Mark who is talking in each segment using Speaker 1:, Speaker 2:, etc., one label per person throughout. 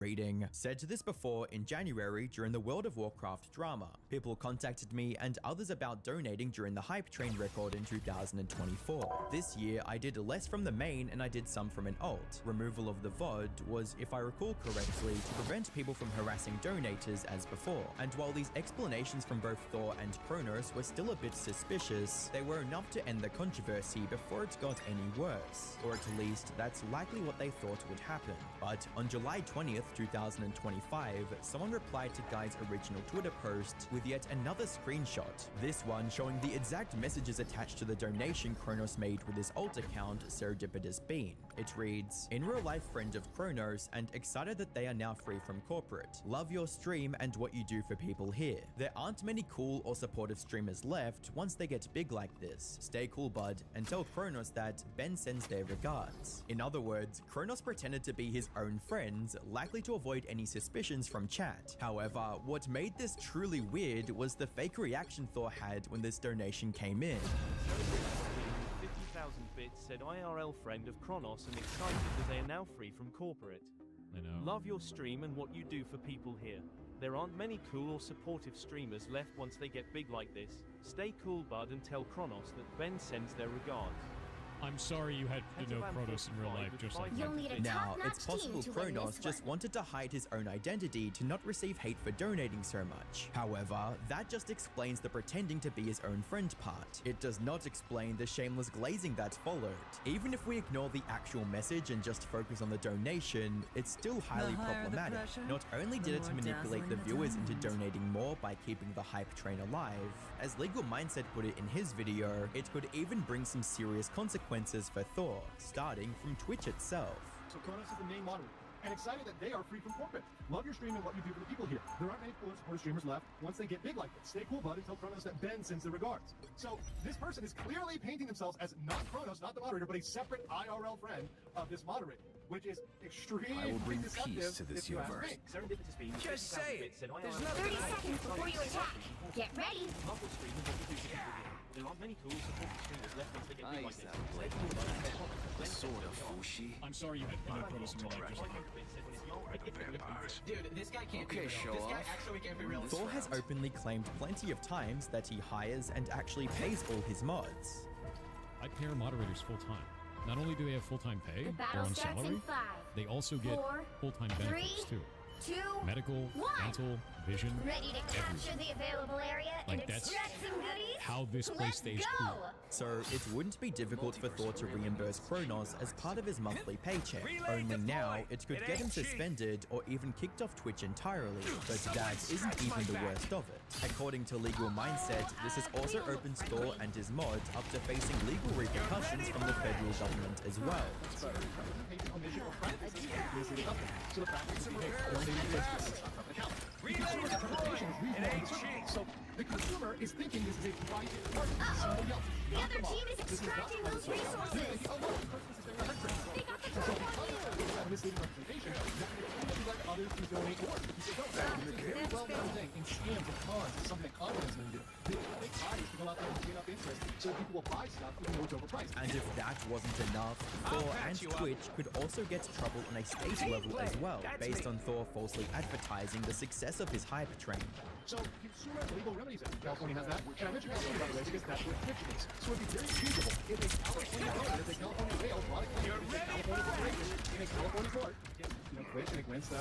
Speaker 1: Reading. Said this before in January during the World of Warcraft drama. People contacted me and others about donating during the Hype Train record in 2024. This year, I did less from the main and I did some from an alt. Removal of the VOD was, if I recall correctly, to prevent people from harassing donators as before. And while these explanations from both Thor and Kronos were still a bit suspicious, they were enough to end the controversy before it got any worse. Or at least, that's likely what they thought would happen. But on July 20th, 2025, someone replied to Guy's original Twitter post with yet another screenshot, this one showing the exact messages attached to the donation Kronos made with his alt account, Serendipitous Bean. It reads, "In real life friend of Kronos and excited that they are now free from corporate. Love your stream and what you do for people here. There aren't many cool or supportive streamers left once they get big like this. Stay cool, bud, and tell Kronos that Ben sends their regards." In other words, Kronos pretended to be his own friends, likely to avoid any suspicions from chat. However, what made this truly weird was the fake reaction Thor had when this donation came in.
Speaker 2: 50,000 bits said IRL friend of Kronos and excited that they are now free from corporate.
Speaker 3: I know.
Speaker 2: Love your stream and what you do for people here. There aren't many cool or supportive streamers left once they get big like this. Stay cool, bud, and tell Kronos that Ben sends their regards.
Speaker 3: I'm sorry you had to know Kronos in real life, just like that.
Speaker 1: Now, it's possible Kronos just wanted to hide his own identity to not receive hate for donating so much. However, that just explains the pretending to be his own friend part. It does not explain the shameless glazing that followed. Even if we ignore the actual message and just focus on the donation, it's still highly problematic. Not only did it manipulate the viewers into donating more by keeping the hype train alive, as Legal Mindset put it in his video, it could even bring some serious consequences for Thor, starting from Twitch itself.
Speaker 4: So Kronos is the main moderator, and excited that they are free from corporate. Love your stream and what you do for the people here. There aren't many cool and supportive streamers left once they get big like this. Stay cool, bud, and tell Kronos that Ben sends their regards. So this person is clearly painting themselves as not Kronos, not the moderator, but a separate IRL friend of this moderator, which is extremely
Speaker 5: I will bring peace to this universe.
Speaker 6: Just say it. There's nothing
Speaker 7: 30 seconds before you attack. Get ready.
Speaker 2: There aren't many cool supportive streamers left once they get big like this.
Speaker 5: Sort of Fushi.
Speaker 3: I'm sorry you had to know Kronos in real life, just like that.
Speaker 6: Dude, this guy can't be real.
Speaker 5: Show
Speaker 6: This guy
Speaker 5: off.
Speaker 6: actually can't be real.
Speaker 1: Thor has openly claimed plenty of times that he hires and actually pays all his mods.
Speaker 3: I pay our moderators full time. Not only do they have full-time pay,
Speaker 7: The
Speaker 3: they're
Speaker 7: battle
Speaker 3: on
Speaker 7: starts
Speaker 3: salary,
Speaker 7: in 5,
Speaker 3: they also get
Speaker 7: 4,
Speaker 3: full-time benefits
Speaker 7: 3,
Speaker 3: too.
Speaker 7: 2,
Speaker 3: Medical,
Speaker 7: 1.
Speaker 3: dental, vision,
Speaker 7: Ready to capture
Speaker 3: everything.
Speaker 7: the available area
Speaker 3: Like,
Speaker 7: and
Speaker 3: that's
Speaker 7: extract some goodies?
Speaker 3: how this place
Speaker 7: Let's
Speaker 3: stays
Speaker 7: go!
Speaker 3: cool.
Speaker 1: So it wouldn't be difficult for Thor to reimburse Kronos as part of his monthly paycheck. Only now, it could get him suspended or even kicked off Twitch entirely, but that isn't even the worst of it. According to Legal Mindset, this has also opened Thor and his mods up to facing legal repercussions from the federal government as well.
Speaker 4: So the consumer is thinking this is a private party.
Speaker 7: The other team is extracting those resources. They got the drop on you.
Speaker 4: Misleading representation that like others who donate more. Very well known thing in scams and cons is something that confidence men do. They make bodies to go out there and gain up interest so people will buy stuff even though it's overpriced.
Speaker 1: And if that wasn't enough, Thor and Twitch could also get trouble on a state level as well, based on Thor falsely advertising the success of his hype train.
Speaker 4: So, Consumer Legal Remedies Act. California has that. And I mentioned California, by the way, because that's where Twitch is. So it'd be very feasible if a California government, if a California jail brought a claim against a California corporation in a California court, Twitch and against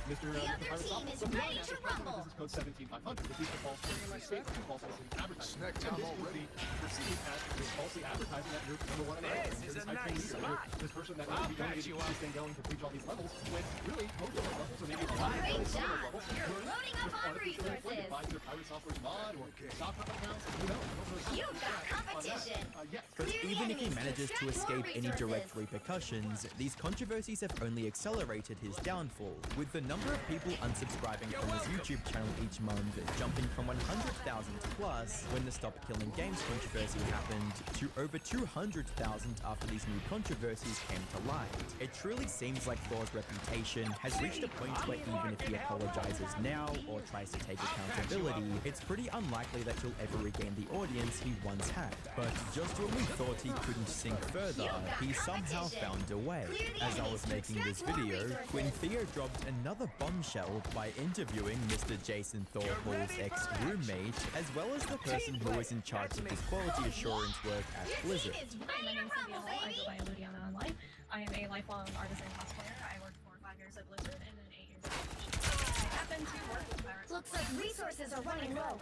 Speaker 4: Mr.
Speaker 7: The other team is ready to rumble.
Speaker 4: This is code 17500. This is the false statement, false advertising. And this would be perceived as falsely advertising that you're number one in the
Speaker 6: This is a nice spot.
Speaker 4: This person that would be donated to this thing going to reach all these levels, when really most of those levels are maybe
Speaker 7: Great job. You're loading up on resources.
Speaker 4: Buy either Pirate Software's mod or stock accounts, who knows?
Speaker 7: You've got competition.
Speaker 4: Yes.
Speaker 1: But
Speaker 7: Clear the
Speaker 1: even if he
Speaker 7: enemies
Speaker 1: manages
Speaker 7: and
Speaker 1: to
Speaker 7: extract more
Speaker 1: escape any direct
Speaker 7: resources.
Speaker 1: repercussions, these controversies have only accelerated his downfall, with the number of people unsubscribing from his YouTube channel each month jumping from 100,000 plus when the Stop Killing Games controversy happened to over 200,000 after these new controversies came to light. It truly seems like Thor's reputation has reached a point where even if he apologizes now or tries to take accountability, it's pretty unlikely that he'll ever regain the audience he once had. But just when we thought he couldn't sink further, he somehow found a way. As I was making this video, Quinthea dropped another bombshell by interviewing Mr. Jason Thorple's ex-roommate, as well as the person who was in charge of his quality assurance work at Blizzard.
Speaker 8: Hi, my name's Cynthia Hall. I go by Ludiana Online. I am a lifelong artisan cosplayer. I worked for 5 years at Blizzard and then 8 years at Activision. I happen to work with Pirates.
Speaker 7: Looks like resources are running low.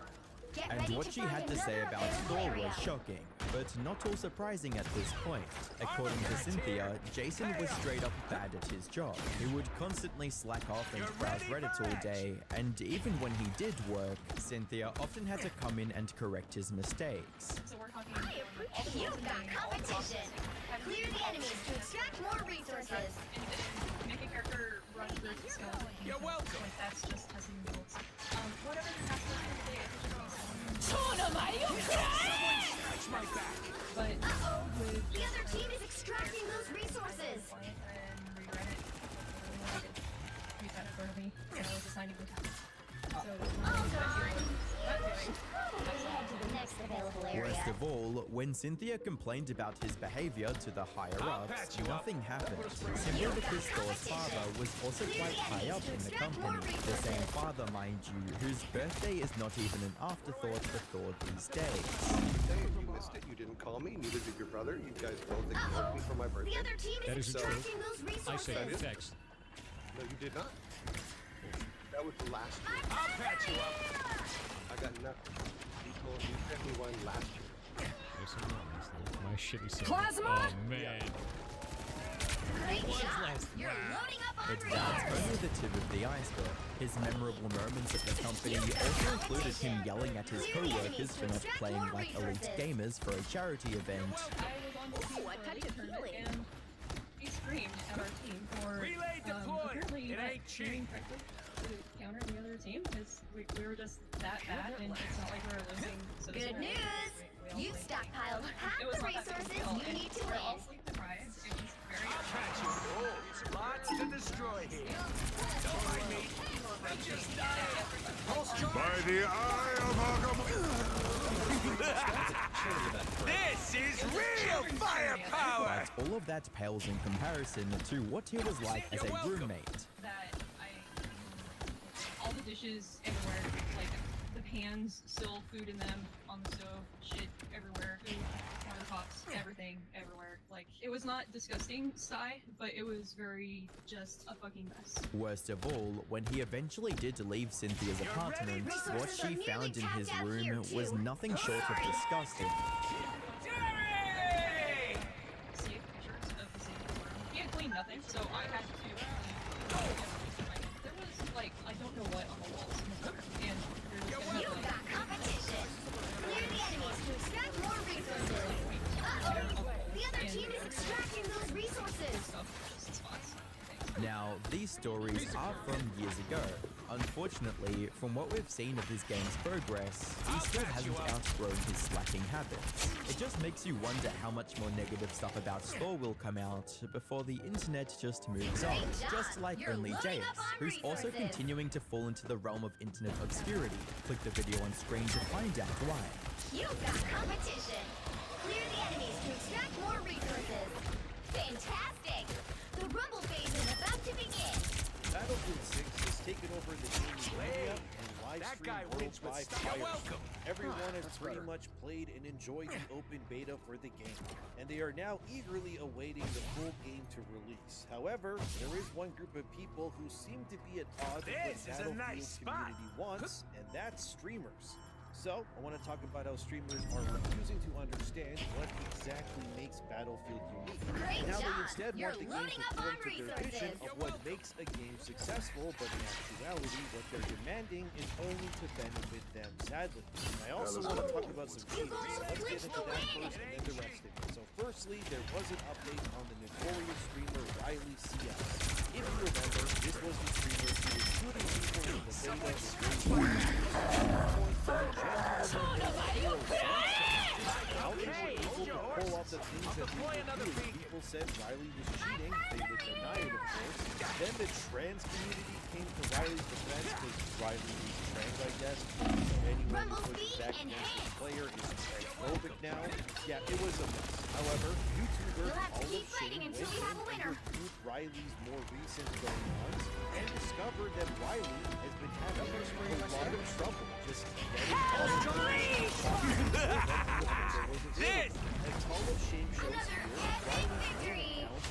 Speaker 7: Get
Speaker 1: And
Speaker 7: ready
Speaker 1: what
Speaker 7: to
Speaker 1: she
Speaker 7: find
Speaker 1: had to say
Speaker 7: another
Speaker 1: about
Speaker 7: available
Speaker 1: Thor
Speaker 7: area.
Speaker 1: was shocking, but not all surprising at this point. According to Cynthia, Jason was straight up bad at his job. He would constantly slack off and browse Reddit all day, and even when he did work, Cynthia often had to come in and correct his mistakes.
Speaker 8: So we're talking
Speaker 7: You've got competition. Clear the enemies to extract more resources.
Speaker 8: make a character run through its skills. You're welcome. Like that's just testing the builds. Whatever the task is for the day, it's just but with
Speaker 7: The other team is extracting those resources.
Speaker 8: and rewrite it. Read that for me. So I was assigning the task. So
Speaker 7: All gone. To the next available area.
Speaker 1: Worst of all, when Cynthia complained about his behavior to the higher-ups, nothing happened. Simply because Thor's father was also quite high up in the company. The same father, mind you, whose birthday is not even an afterthought for Thor these days.
Speaker 9: Hey, you missed it. You didn't call me. Neither did your brother. You guys both ignored me for my birthday.
Speaker 7: The other team
Speaker 3: That
Speaker 7: is
Speaker 3: isn't true.
Speaker 7: extracting those
Speaker 3: I
Speaker 7: resources.
Speaker 3: say text.
Speaker 9: No, you did not. That was last year.
Speaker 7: I'll patch you up.
Speaker 9: I got nothing. You sent me one last year.
Speaker 3: My shitty son. Oh man.
Speaker 7: Great job. You're loading up on
Speaker 1: But that's only the tip of the iceberg. His memorable moments at the company also included him yelling at his co-workers for not playing like elite gamers for a charity event.
Speaker 8: I was on the team for a league tournament and he screamed at our team for apparently not shooting correctly to counter the other team because we were just that bad and it's not like we were losing. So
Speaker 7: Good news. You've stockpiled half the resources you need to
Speaker 8: We're all
Speaker 7: win.
Speaker 8: sleep deprived. It was very
Speaker 6: Lots to destroy here.
Speaker 10: By the eye of
Speaker 6: This is real firepower!
Speaker 1: But all of that pales in comparison to what he was like as a roommate.
Speaker 8: that all the dishes everywhere, like the pans, still food in them on the stove, shit everywhere, food, countertops, everything everywhere. Like it was not disgusting, sigh, but it was very just a fucking mess.
Speaker 1: Worst of all, when he eventually did leave Cynthia's apartment, what
Speaker 7: Resources are
Speaker 1: she
Speaker 7: nearly
Speaker 1: found in his
Speaker 7: tapped out
Speaker 1: room
Speaker 7: here,
Speaker 1: was
Speaker 7: too.
Speaker 1: nothing short of disgusting.
Speaker 8: Save pictures of the same room. He had cleaned nothing, so I had to clean everything. There was like I don't know what on the walls in his room, and there was
Speaker 7: You've got competition. Clear the enemies to extract more resources. Uh-oh. The other team is extracting those resources.
Speaker 1: Now, these stories are from years ago. Unfortunately, from what we've seen of his game's progress, he still hasn't outgrown his slacking habits. It just makes you wonder how much more negative stuff about Thor will come out before the internet just moves on. Just like
Speaker 7: You're
Speaker 1: Only
Speaker 7: loading
Speaker 1: Jace,
Speaker 7: up on
Speaker 1: who's also
Speaker 7: resources.
Speaker 1: continuing to fall into the realm of internet obscurity. Click the video on screen to find out why.
Speaker 7: You've got competition. Clear the enemies to extract more resources. Fantastic. The rumble phase is about to begin.
Speaker 11: Battlefield 6 has taken over the game's media and live
Speaker 6: That
Speaker 11: stream
Speaker 6: guy wins with
Speaker 11: worldwide
Speaker 6: style. You're
Speaker 11: fires.
Speaker 6: welcome.
Speaker 11: Everyone has
Speaker 6: That's
Speaker 11: pretty
Speaker 6: better.
Speaker 11: much played and enjoyed the open beta for the game, and they are now eagerly awaiting the full game to release. However, there is one group of people who seem to be at odds with what
Speaker 6: This is a
Speaker 11: Battlefield's
Speaker 6: nice spot.
Speaker 11: community wants, and that's streamers. So, I want to talk about how streamers are refusing to understand what exactly makes Battlefield unique.
Speaker 7: Great
Speaker 11: Now
Speaker 7: job.
Speaker 11: they instead
Speaker 7: You're
Speaker 11: want the game
Speaker 7: loading
Speaker 11: to
Speaker 7: up
Speaker 11: conform
Speaker 7: on
Speaker 11: to their vision
Speaker 7: resources.
Speaker 11: of what makes a game successful, but in actuality, what they're demanding is only to benefit them, sadly. And I also want to talk about some changes, so let's get into that first and then the rest of it. So firstly, there was an update on the notorious streamer Riley CS. If you remember, this was the streamer who was shooting people in the beta how they were able to pull off the things that they were doing. People said Riley was cheating, they would deny it of course. Then the trans community came to Riley's defense because Riley is trained, I guess. So anyone who pushes back against his player is transphobic now. Yeah, it was a mess. However, YouTuber Olive Shane went in and reviewed Riley's more recent going-ons and discovered that Riley has been having a lot of trouble just getting this! As Olive Shane shows here, Riley's main account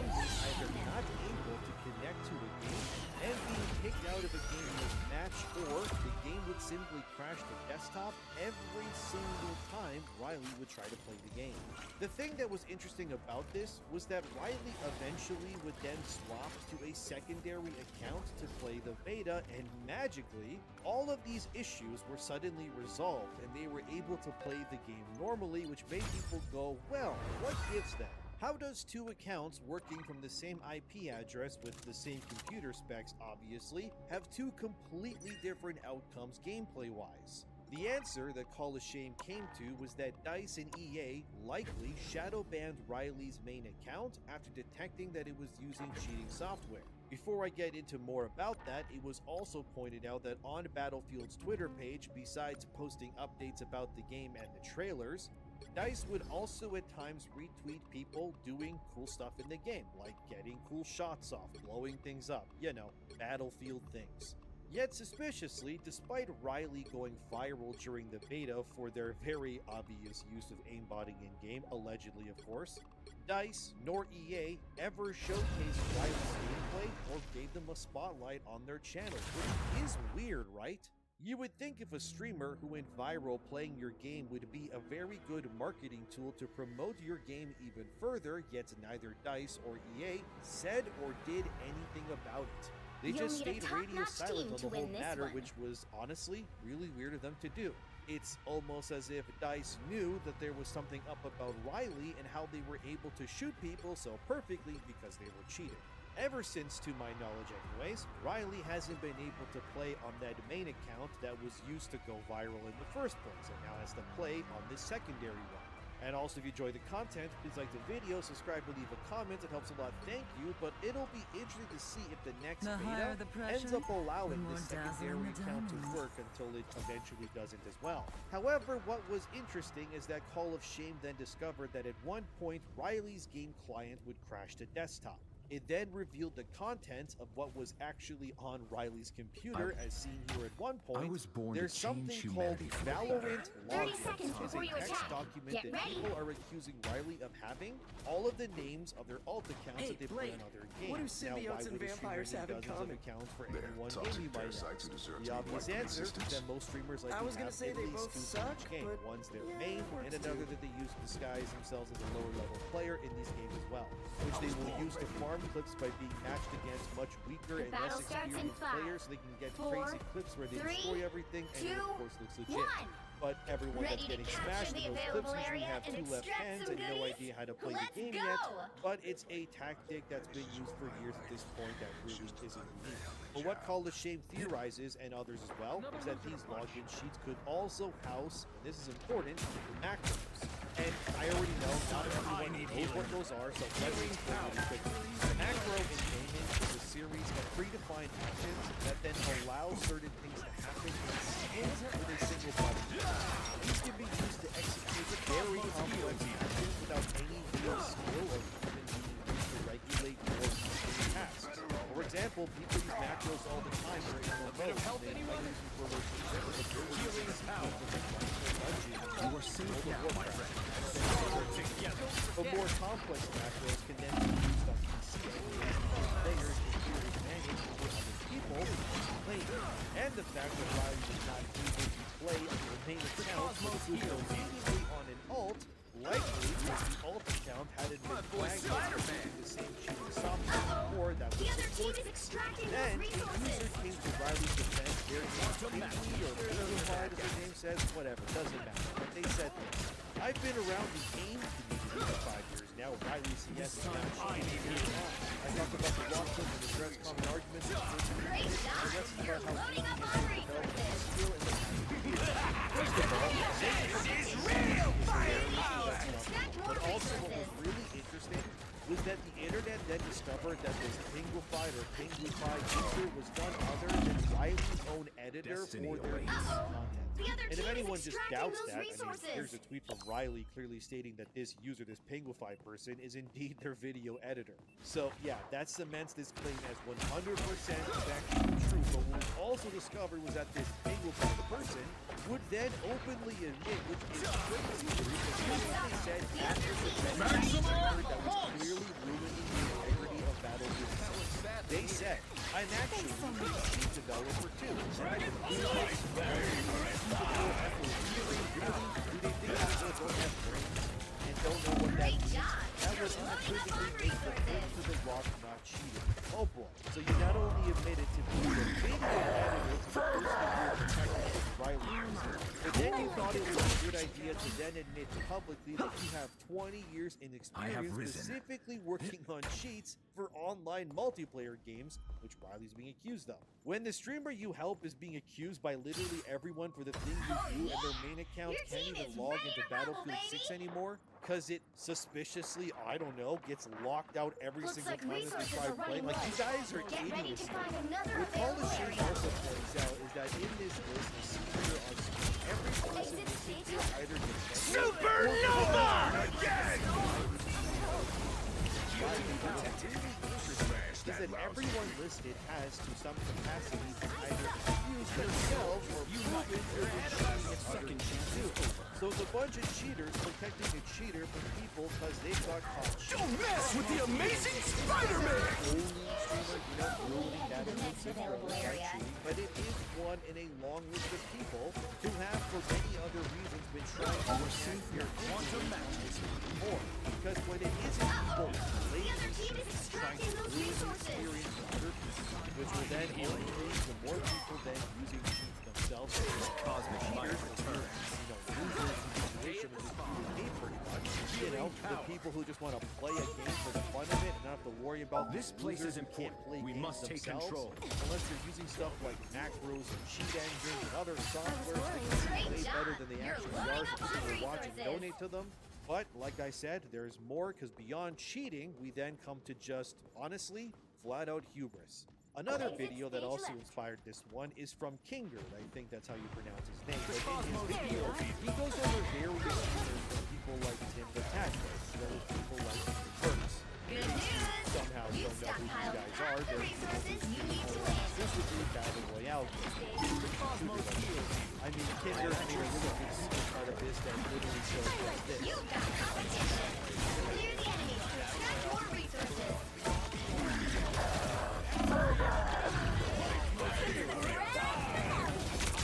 Speaker 11: was either not able to connect to a game and being kicked out of a game match, or the game would simply crash the desktop every single time Riley would try to play the game. The thing that was interesting about this was that Riley eventually would then swap to a secondary account to play the beta, and magically, all of these issues were suddenly resolved and they were able to play the game normally, which made people go, well, what gives them? How does two accounts working from the same IP address with the same computer specs, obviously, have two completely different outcomes gameplay-wise? The answer that Call of Shame came to was that DICE and EA likely shadow banned Riley's main account after detecting that it was using cheating software. Before I get into more about that, it was also pointed out that on Battlefield's Twitter page, besides posting updates about the game and the trailers, DICE would also at times retweet people doing cool stuff in the game, like getting cool shots off, blowing things up, you know, Battlefield things. Yet suspiciously, despite Riley going viral during the beta for their very obvious use of aimbotting in-game, allegedly of course, DICE nor EA ever showcased Riley's gameplay or gave them a spotlight on their channel, which is weird, right? You would think if a streamer who went viral playing your game would be a very good marketing tool to promote your game even further, yet neither DICE or EA said or did anything about it. They just stayed radio silent on the whole matter, which was honestly really weird of them to do. It's almost as if DICE knew that there was something up about Riley and how they were able to shoot people so perfectly because they were cheating. Ever since, to my knowledge anyways, Riley hasn't been able to play on that main account that was used to go viral in the first place, and now has to play on this secondary one. And also, if you enjoy the content, please like the video, subscribe, and leave a comment. It helps a lot, thank you, but it'll be interesting to see if the next beta ends up allowing this secondary account to work until it eventually doesn't as well. However, what was interesting is that Call of Shame then discovered that at one point, Riley's game client would crash the desktop. It then revealed the contents of what was actually on Riley's computer, as seen here at one point. There's something called Valorant Logins, which is a text document that people are accusing Riley of having all of the names of their alt accounts that they play on other games.
Speaker 6: What do symbiotes and vampires have in common?
Speaker 11: Accounts for any one game you might ask. The obvious answer is that most streamers like to have at least two such game. One's their main, and another that they use to disguise themselves as a lower level player in these games as well, which they will use to farm clips by being matched against much weaker and less experienced players, so they can get crazy clips where they destroy everything and it of course looks legit. But everyone that's getting smashed in those clips usually have two left hands and no idea how to play the game yet, but it's a tactic that's been used for years at this point that really isn't unique. But what Call of Shame theorizes, and others as well, is that these login sheets could also house, and this is important, macros. And I already know not everyone knows what those are, so let's explain really quickly. Macro in gaming is a series of predefined actions that then allow certain things to happen with a single button. These can be used to execute very complex actions without any real skill or even being used to regulate or complete tasks. For example, people use macros all the time during remote. They might use them for
Speaker 5: You are safe now, my friend.
Speaker 11: But more complex macros can then be used on PC players and peers manage over other people playing. And the fact that Riley was not able to play on the main account was immediately on an alt, likely because the alt account hadn't been flagged using the same cheating software before that was supported. Then, a user came to Riley's defense, their name or Purified, as the name says, whatever, doesn't matter. But they said this: I've been around the game community for 5 years now. Riley CS is now changing. I talk about the law firm and address common arguments.
Speaker 7: Great job! You're loading up on resources.
Speaker 11: First of all, this is real firepower! But also what was really interesting was that the internet then discovered that this pinglified or pinglified user was none other editor
Speaker 10: Destiny
Speaker 11: for their
Speaker 10: awaits.
Speaker 11: content.
Speaker 7: The other
Speaker 11: And if
Speaker 7: team is
Speaker 11: anyone just
Speaker 7: extracting
Speaker 11: doubts
Speaker 7: those
Speaker 11: that, I mean,
Speaker 7: resources.
Speaker 11: here's a tweet from Riley clearly stating that this user, this Penguify person, is indeed their video editor. So yeah, that cements this claim as 100% factually true. But what we also discovered was that this Penguify person would then openly admit, which is crazy, because they said after the that was clearly ruining the integrity of Battlefield 6. They said, I'm actually a Steam developer too. And I do they think people don't have brains and don't know what that means? That was unequivocally made to the rock, not cheating. Oh boy. So you not only admitted to being a video editor to the person you're protecting Riley, but then you thought it was a good idea to then admit publicly that you have 20 years in experience specifically working on cheats for online multiplayer games, which Riley's being accused of. When the streamer you help is being accused by literally everyone for the thing you do and their main account can't even log into Battlefield 6 anymore because it suspiciously, I don't know, gets locked out every single time that they try playing. Like, you guys are idiots. What Paula Shane also points out is that in this list, you see here on screen, every person listed is either Supernova! Again! Is that everyone listed has, to some capacity, either accused themselves or proven their cheating in other too. So it's a bunch of cheaters protecting a cheater from people because they got caught cheating.
Speaker 10: Don't mess with the amazing Spider-Man!
Speaker 11: Only streamer, ruining that but it is one in a long list of people who have, for many other reasons, been trying to attack their quantum matches more. Because when it isn't people trying to ruin the experience of other people, which will then only lead to more people then using cheats themselves. Cosmic cheaters, losers in the situation of just me pretty much. The people who just want to play a game for the fun of it and not have to worry about
Speaker 10: this place is important. We must take control.
Speaker 11: Unless they're using stuff like macros and cheat engines and other software that can way better than they actually are, so people will watch and donate to them. But like I said, there's more, because beyond cheating, we then come to just, honestly, flat out hubris. Another video that also inspired this one is from Kinger. I think that's how you pronounce his name. But in his video, he goes over various cheaters from people like Tim the Tactics, as well as people like the Turks. Somehow don't know who these guys are. They're exclusively Battle Royale games. I mean, Kinder made a really good secret part of this that literally shows us this.
Speaker 7: You've got competition. Clear the enemies to extract more resources.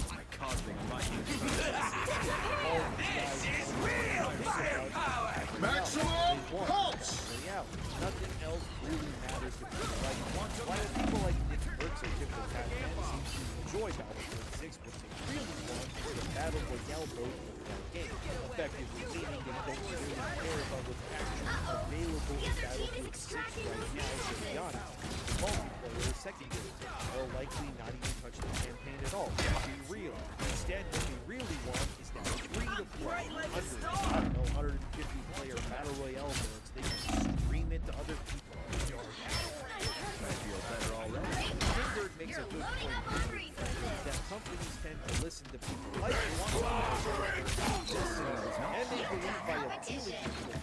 Speaker 10: My cosmic might. This is real firepower! Maximum pulse!
Speaker 11: Nothing else really matters to people. Like, why do people like Nick Burks or Tim the Tactics seem to enjoy Battlefield 6, which they really want is the Battle Royale mode of that game, effectively meaning they don't really care about what's actually available in Battlefield 6 right now, to be honest. Multiplayer is secondary. They'll likely not even touch the campaign at all. To be real. Instead, what they really want is that free-to-play, 150 player Battle Royale modes. They can stream it to other people.
Speaker 10: I feel better already.
Speaker 11: Kinder makes a good point that companies tend to listen to people like one and they believe by appealing to them.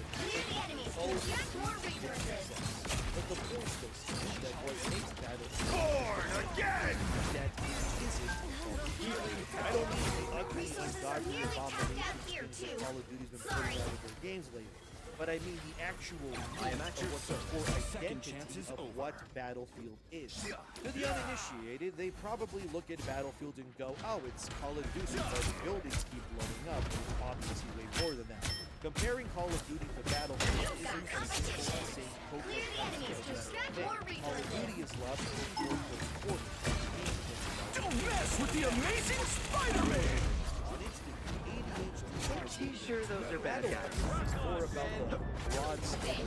Speaker 11: But the point is that what makes Battlefield
Speaker 10: Born again!
Speaker 11: that it isn't really. I don't mean the ugly, ungodly abominations that Call of Duty's been putting out of their games lately. But I mean the actual meat of what the core identity of what Battlefield is. To the uninitiated, they probably look at Battlefield and go, oh, it's Call of Duty, but buildings keep blowing up. It's obviously way more than that. Comparing Call of Duty to Battlefield isn't as simple as saying Call of Duty is loved and supported.
Speaker 10: Don't mess with the amazing Spider-Man!
Speaker 6: Pretty sure those are bad guys.
Speaker 11: It's more about the broad scheme,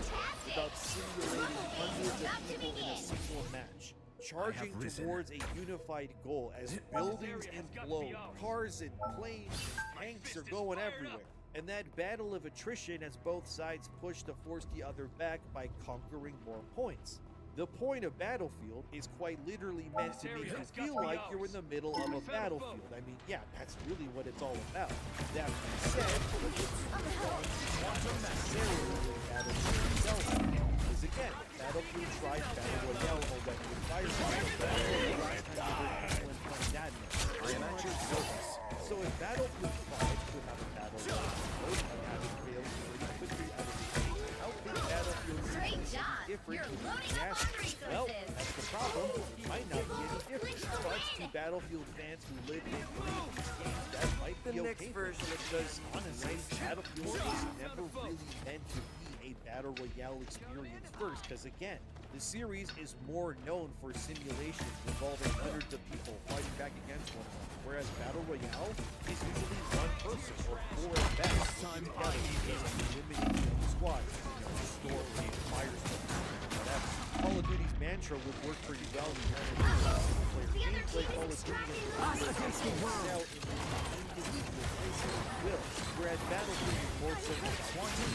Speaker 11: about simulating hundreds of people in a single match, charging towards a unified goal as buildings implode, cars and planes and tanks are going everywhere. And that battle of attrition as both sides push to force the other back by conquering more points. The point of Battlefield is quite literally meant to make you feel like you're in the middle of a battlefield. I mean, yeah, that's really what it's all about. That being said, not necessarily the Battlefield itself, because again, Battlefield tried Battle Royale already with Firefly. I am at your service. So if Battlefield 5 could have a Battle Royale mode and have it fail pretty quickly out of the gate, how could Battlefield 6 be different? Well, that's the problem. It might not be any different. But to Battlefield fans who live and breathe these games, that might be okay because honestly, Battlefield is never really meant to be a Battle Royale experience first, because again, the series is more known for simulations involving hundreds of people fighting back against one another, whereas Battle Royale is usually one person or four at best together in limited squads, historically, firestorm, whatever. Call of Duty's mantra would work pretty well in single-player gameplay. Call of Duty is excel in the individual places at will, whereas Battlefield is more so quantum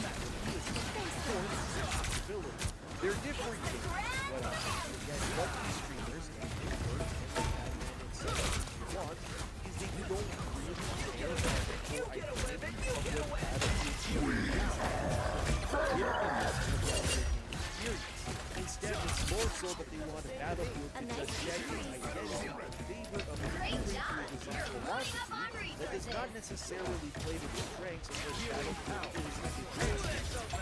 Speaker 11: ability. They're different games. What these streamers and experts and Batman and such want is that you don't really care about the whole identity of your Battlefield experience. Instead, it's more so that they want a Battlefield to just shed its identity in favor of a philosophy that does not necessarily play to the strengths of their Battlefield is as it is.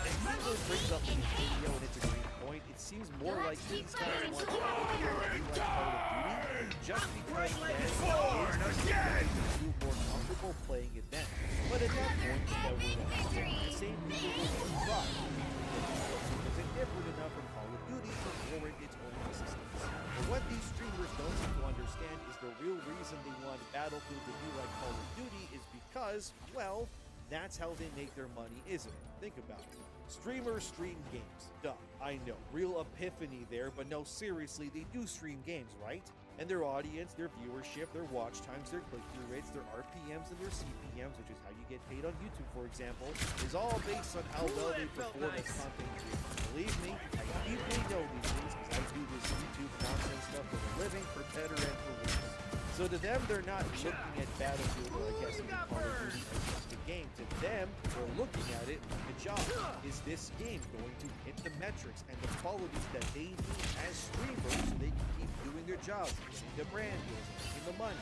Speaker 11: And Halo brings up in the video, and it's a great point. It seems more like these guys want to play like Call of Duty just because fans feel more comfortable playing it then. But at that point, that we're the same people will try. Isn't different enough from Call of Duty to warrant its own existence. But what these streamers don't seem to understand is the real reason they want Battlefield to be like Call of Duty is because, well, that's how they make their money, isn't it? Think about it. Streamers stream games. Duh, I know. Real epiphany there, but no, seriously, they do stream games, right? And their audience, their viewership, their watch times, their click-through rates, their RPMs, and their CPMs, which is how you get paid on YouTube, for example, is all based on how well they perform as content creators. Believe me, I deeply know these things because I do this YouTube content stuff for a living, for better and for worse. So to them, they're not looking at Battlefield, or I guess even Call of Duty, as just a game. To them, they're looking at it like a job. Is this game going to hit the metrics and the qualities that they need as streamers so they can keep doing their jobs, getting the brand deals, making the money?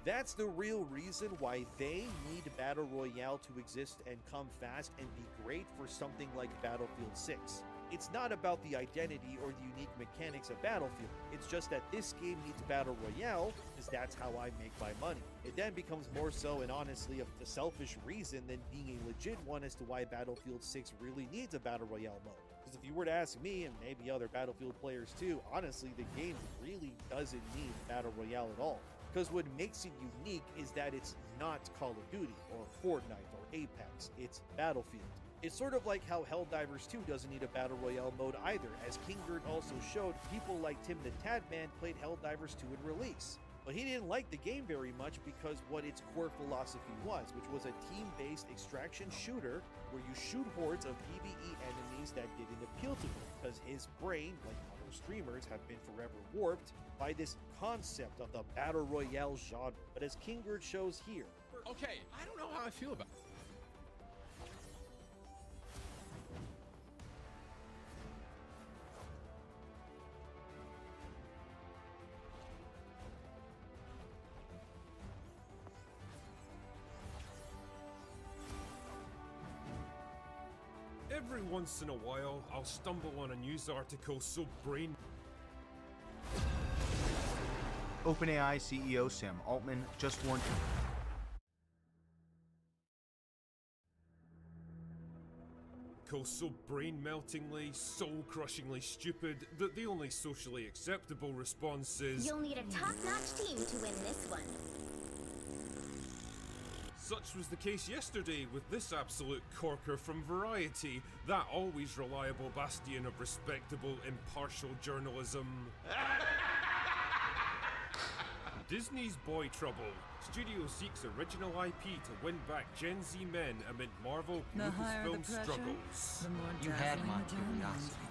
Speaker 11: That's the real reason why they need Battle Royale to exist and come fast and be great for something like Battlefield 6. It's not about the identity or the unique mechanics of Battlefield. It's just that this game needs Battle Royale because that's how I make my money. It then becomes more so and honestly a selfish reason than being a legit one as to why Battlefield 6 really needs a Battle Royale mode. Because if you were to ask me, and maybe other Battlefield players too, honestly, the game really doesn't need Battle Royale at all. Because what makes it unique is that it's not Call of Duty, or Fortnite, or Apex, it's Battlefield. It's sort of like how Helldivers 2 doesn't need a Battle Royale mode either. As Kingbird also showed, people like Tim the Tadman played Helldivers 2 in release. But he didn't like the game very much because what its core philosophy was, which was a team-based extraction shooter where you shoot hordes of PvE enemies that didn't appeal to him, because his brain, like other streamers, have been forever warped by this concept of the Battle Royale genre. But as Kingbird shows here...
Speaker 10: Okay, I don't know how I feel about it. Every once in a while, I'll stumble on a news article so brain...
Speaker 5: OpenAI CEO Sam Altman just warned...
Speaker 10: so brain-meltingly, soul-crushingly stupid that the only socially acceptable response is...
Speaker 7: You'll need a top-notch team to win this one.
Speaker 10: Such was the case yesterday with this absolute corker from Variety, that always reliable bastion of respectable, impartial journalism. Disney's Boy Trouble. Studio seeks original IP to win back Gen Z men amid Marvel Lucasfilm struggles.
Speaker 6: You had my curiosity,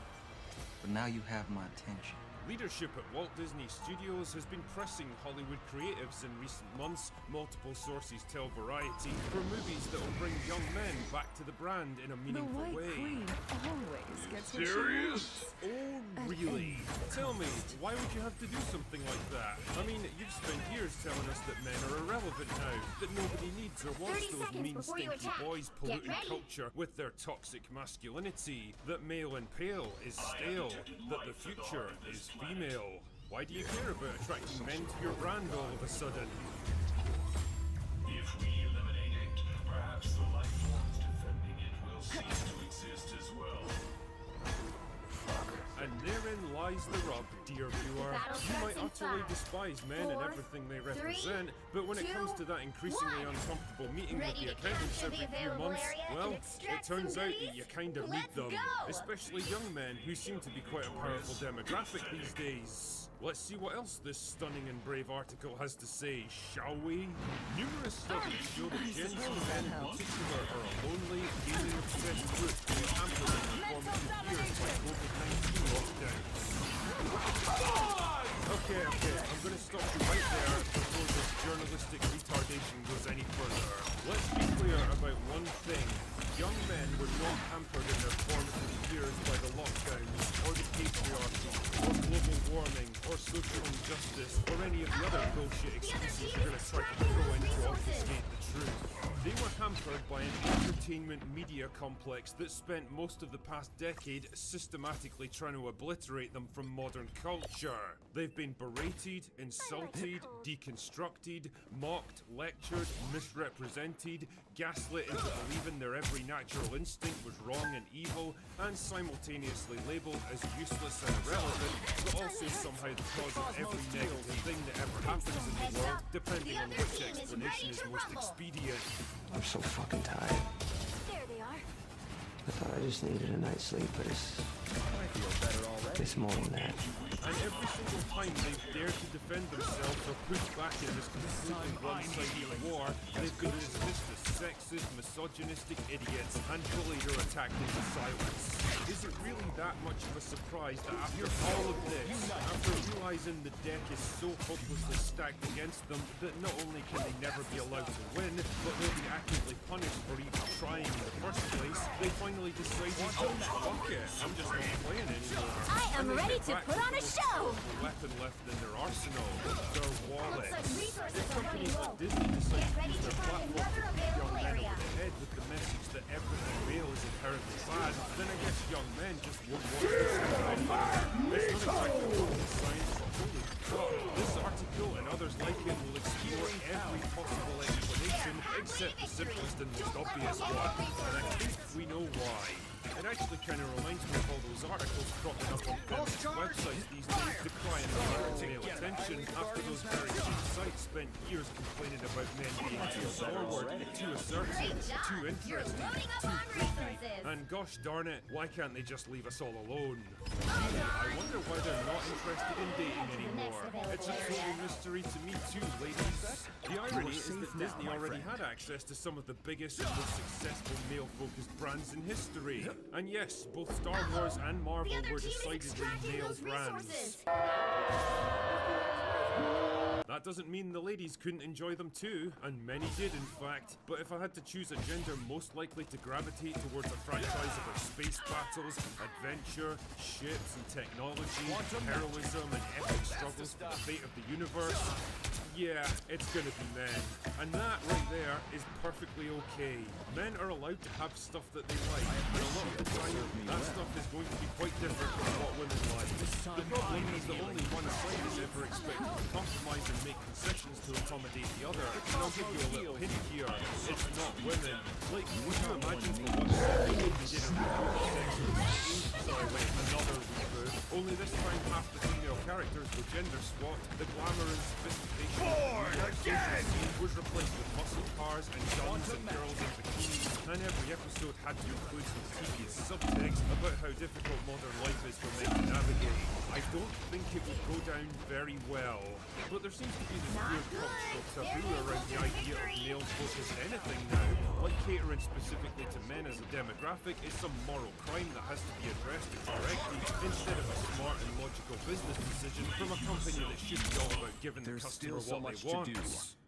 Speaker 6: but now you have my attention.
Speaker 10: Leadership at Walt Disney Studios has been pressing Hollywood creatives in recent months, multiple sources tell Variety, for movies that will bring young men back to the brand in a meaningful way.
Speaker 12: Always gets
Speaker 10: Serious? Oh, really? Tell me, why would you have to do something like that? I mean, you've spent years telling us that men are irrelevant now, that nobody needs or wants those mean, stinky boys polluting culture with their toxic masculinity, that male and pale is stale, that the future is female. Why do you care about attracting men to your brand all of a sudden?
Speaker 13: If we eliminate it, perhaps the life forms defending it will cease to exist as well.
Speaker 10: And therein lies the rub, dear viewer. You might utterly despise men and everything they represent, but when it comes to that increasingly uncomfortable meeting with the accountants every few months, well, it turns out that you kind of need them. Especially young men, who seem to be quite a powerful demographic these days. Let's see what else this stunning and brave article has to say, shall we? Numerous studies show that Gen Z men in particular are a lonely, gaming-obsessed group who are hampered in their formative years by COVID-19 lockdowns. Okay, I'm gonna stop you right there before this journalistic retardation goes any further. Let's be clear about one thing. Young men were not hampered in their formative years by the lockdowns, or the patriarchy, or global warming, or social injustice, or any of the other bullshit excuses you're gonna try to throw in to obfuscate the truth. They were hampered by an entertainment media complex that spent most of the past decade systematically trying to obliterate them from modern culture. They've been berated, insulted, deconstructed, mocked, lectured, misrepresented, gaslit into believing their every natural instinct was wrong and evil, and simultaneously labelled as useless and irrelevant, but also somehow the cause of every negative thing that ever happens in the world, depending on which explanation is most expedient.
Speaker 14: I'm so fucking tired.
Speaker 7: There they are.
Speaker 14: I thought I just needed a night's sleep, but it's more than that.
Speaker 10: And every single time they've dared to defend themselves or push back in this completely one-sided war, they've been dismissed as sexist, misogynistic idiots and bullied or attacked into silence. Is it really that much of a surprise that after all of this, after realizing the deck is so hopelessly stacked against them that not only can they never be allowed to win, but they'll be actively punished for even trying in the first place, they finally decided, oh, fuck it, I'm just not playing anymore.
Speaker 7: I am ready to put on a show!
Speaker 10: The weapon left in their arsenal, their wallets.
Speaker 7: resources
Speaker 10: If
Speaker 7: are running
Speaker 10: companies
Speaker 7: low.
Speaker 10: like Disney decide to
Speaker 7: ready
Speaker 10: use
Speaker 7: to
Speaker 10: their
Speaker 7: find
Speaker 10: platform
Speaker 7: another
Speaker 10: to beat young
Speaker 7: available
Speaker 10: men
Speaker 7: area.
Speaker 10: over the head with the message that everything male is inherently bad, then I guess young men just won't watch this anymore. It's not exactly rocket science, but holy fuck. This article and others like it will explore every possible explanation except the simplest and most obvious one, and I think we know why. It actually kind of reminds me of all those articles cropping up on feminist websites these days decrying male attention after those very same sites spent years complaining about men being too forward, too assertive, too interesting, too creepy. And gosh darn it, why can't they just leave us all alone? I wonder why they're not interested in dating anymore. It's a total mystery to me too, ladies. The irony is that Disney already had access to some of the biggest and most successful male-focused brands in history. And yes, both Star Wars and Marvel were decidedly male brands. That doesn't mean the ladies couldn't enjoy them too, and many did in fact, but if I had to choose a gender most likely to gravitate towards a franchise about space battles, adventure, ships and technology, heroism and epic struggles for the fate of the universe, yeah, it's gonna be men. And that right there is perfectly okay. Men are allowed to have stuff that they like, and a lot of the time, that stuff is going to be quite different from what women like. The problem is that only one side is ever expected to compromise and make concessions to accommodate the other. And I'll give you a little hint here, it's not women. Like, would you imagine for one second if you did a reboot of Sex and the City? Sorry, wait, another reboot. Only this time half the female characters were gender swapped, the glamour and sophistication was replaced with muscle cars and guns and girls in bikinis, and every episode had to include some tedious subtext about how difficult modern life is for men to navigate. I don't think it would go down very well. But there seems to be this weird cultural taboo around the idea of male-focused anything now. Like catering specifically to men as a demographic is some moral crime that has to be addressed and corrected, instead of a smart and logical business decision from a company that should be all about giving the customer what they want.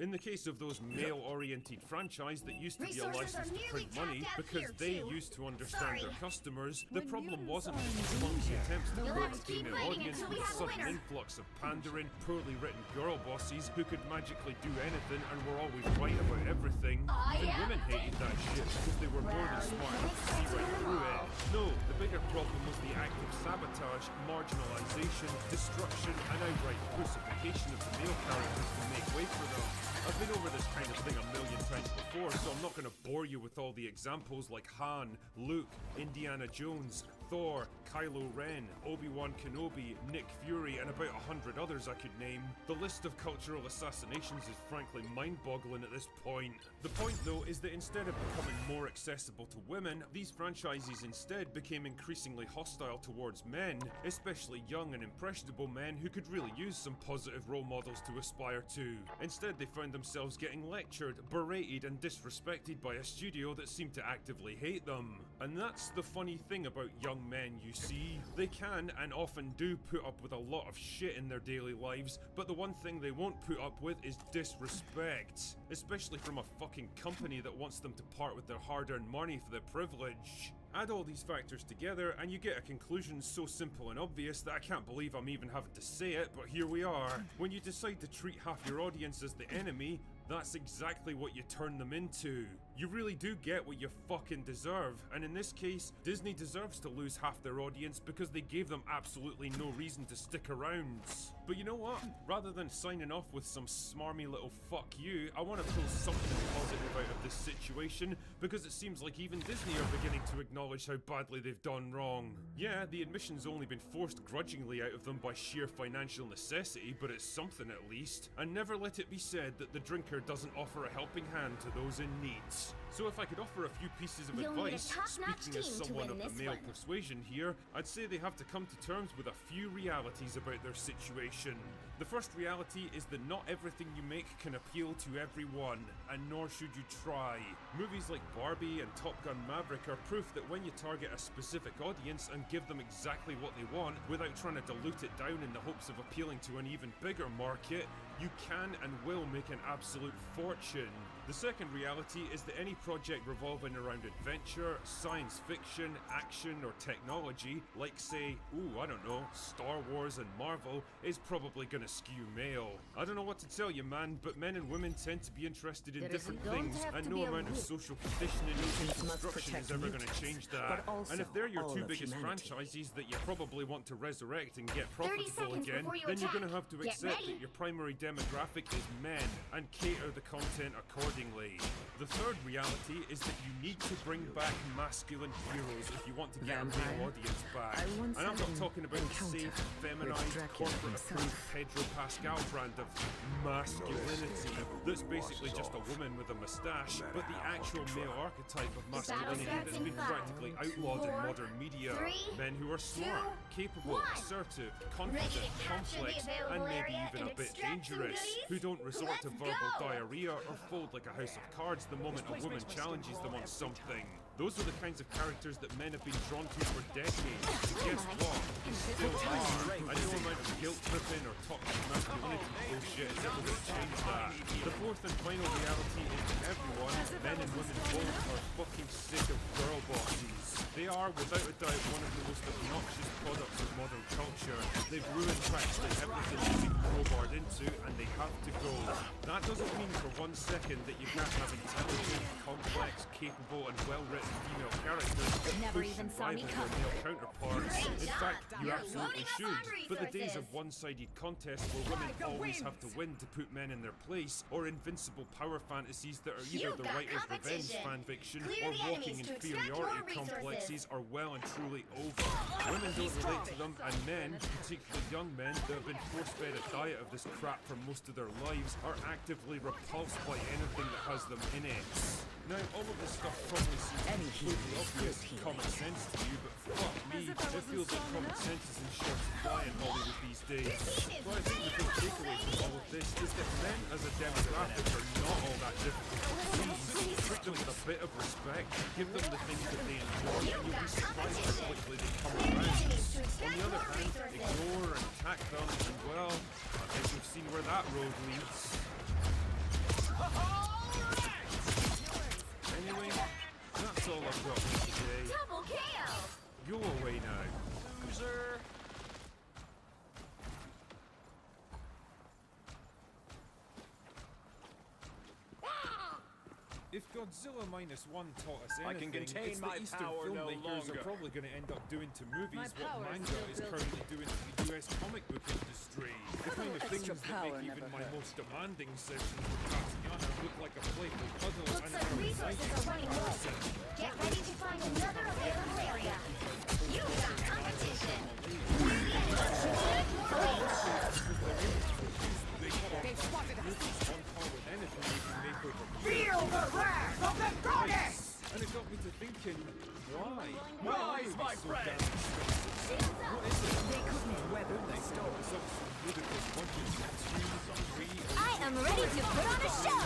Speaker 10: In the case of those male-oriented franchise that used to be a license to print money because they used to understand their customers, the problem wasn't with clumsy attempts to grow a female audience with a sudden influx of pandering, poorly written girl bosses who could magically do anything and were always right about everything. Even women hated that shit because they were more than smart enough to see right through it. No, the bigger problem was the active sabotage, marginalization, destruction, and outright crucifixion of the male characters to make way for them. I've been over this kind of thing a million times before, so I'm not going to bore you with all the examples like Han, Luke, Indiana Jones, Thor, Kylo Ren, Obi-Wan Kenobi, Nick Fury, and about 100 others I could name. The list of cultural assassinations is frankly mind-boggling at this point. The point though is that instead of becoming more accessible to women, these franchises instead became increasingly hostile towards men, especially young and impressionable men who could really use some positive role models to aspire to. Instead they found themselves getting lectured, berated, and disrespected by a studio that seemed to actively hate them. And that's the funny thing about young men, you see. They can and often do put up with a lot of shit in their daily lives, but the one thing they won't put up with is disrespect, especially from a fucking company that wants them to part with their hard-earned money for their privilege. Add all these factors together and you get a conclusion so simple and obvious that I can't believe I'm even having to say it, but here we are. When you decide to treat half your audience as the enemy, that's exactly what you turn them into. You really do get what you fucking deserve, and in this case, Disney deserves to lose half their audience because they gave them absolutely no reason to stick around. But you know what? Rather than signing off with some smarmy little fuck you, I want to pull something positive out of this situation, because it seems like even Disney are beginning to acknowledge how badly they've done wrong. Yeah, the admission's only been forced grudgingly out of them by sheer financial necessity, but it's something at least. And never let it be said that the drinker doesn't offer a helping hand to those in need. So if I could offer a few pieces of advice, speaking as someone of the male persuasion here, I'd say they have to come to terms with a few realities about their situation. The first reality is that not everything you make can appeal to everyone, and nor should you try. Movies like Barbie and Top Gun Maverick are proof that when you target a specific audience and give them exactly what they want without trying to dilute it down in the hopes of appealing to an even bigger market, you can and will make an absolute fortune. The second reality is that any project revolving around adventure, science fiction, action, or technology, like say, I don't know, Star Wars and Marvel, is probably gonna skew male. I don't know what to tell you, man, but men and women tend to be interested in different things, and no amount of social conditioning or construction is ever gonna change that. And if they're your two biggest franchises that you probably want to resurrect and get profitable again, then you're gonna have to accept that your primary demographic is men, and cater the content accordingly. The third reality is that you need to bring back masculine heroes if you want to get a male audience back. And I'm not talking about the safe, feminized, corporate-approved Pedro Pascal brand of masculinity that's basically just a woman with a mustache, but the actual male archetype of masculinity that's been practically outlawed in modern media. Men who are smart, capable, assertive, confident, complex, and maybe even a bit dangerous, who don't resort to verbal diarrhea or fold like a house of cards the moment a woman challenges them on something. Those are the kinds of characters that men have been drawn to for decades. Guess what? They still are. And no amount of guilt tripping or toxic masculinity bullshit is ever going to change that. The fourth and final reality is that everyone, men and women both, are fucking sick of girl bosses. They are, without a doubt, one of the most obnoxious products of modern culture. They've ruined practically everything they've been crowbarred into, and they have to go. That doesn't mean for 1 second that you can't have intelligent, complex, capable, and well-written female characters that push and rival their male counterparts. In fact, you absolutely should. But the days of one-sided contests where women always have to win to put men in their place, or invincible power fantasies that are either the writer's revenge fanfiction or walking inferiority complexes are well and truly over. Women don't relate to them, and men, particularly young men that have been force-fed a diet of this crap for most of their lives, are actively repulsed by anything that has them in it. Now, all of this stuff probably seems completely obvious and common sense to you, but fuck me, it feels like common sense is in short supply in Hollywood these days. But I think the big takeaway from all of this is that men as a demographic are not all that difficult to please. Treat them with a bit of respect, give them the things that they enjoy, and you'll be surprised how quickly they come around. On the other hand, ignore and attack them, and well, I think we've seen where that road leads. Anyway, that's all I've got for today.
Speaker 7: Double KO!
Speaker 10: Go away now.
Speaker 11: Loser!
Speaker 10: If Godzilla -1 taught us anything,
Speaker 11: I can contain
Speaker 10: it's
Speaker 11: my
Speaker 10: that Eastern
Speaker 11: power no
Speaker 10: filmmakers
Speaker 11: longer.
Speaker 10: are probably going to end up doing to movies
Speaker 12: My
Speaker 10: what
Speaker 12: power is
Speaker 10: manga
Speaker 12: still
Speaker 10: is
Speaker 12: building.
Speaker 10: currently doing to the US comic book industry. The kind of things
Speaker 12: extra
Speaker 10: that
Speaker 12: power
Speaker 10: make
Speaker 12: never
Speaker 10: even my
Speaker 12: hurt.
Speaker 10: most demanding sessions with Tatiana look like a playful puzzle
Speaker 7: Looks
Speaker 10: and
Speaker 7: like
Speaker 10: a
Speaker 7: resources are running low. Get ready to find another available area. You've got competition. Clear the enemies to take more
Speaker 12: They've spotted us.
Speaker 10: on par with anything they can make over
Speaker 12: Feel the wrath of the goddess!
Speaker 10: And it got me to thinking, why?
Speaker 12: Rise, my
Speaker 10: so
Speaker 12: friend!
Speaker 10: damn expensive? What is it?
Speaker 12: They couldn't weather the storm.
Speaker 10: Some ludicrous budgets of 2, 3, or
Speaker 7: I am ready to put on a show!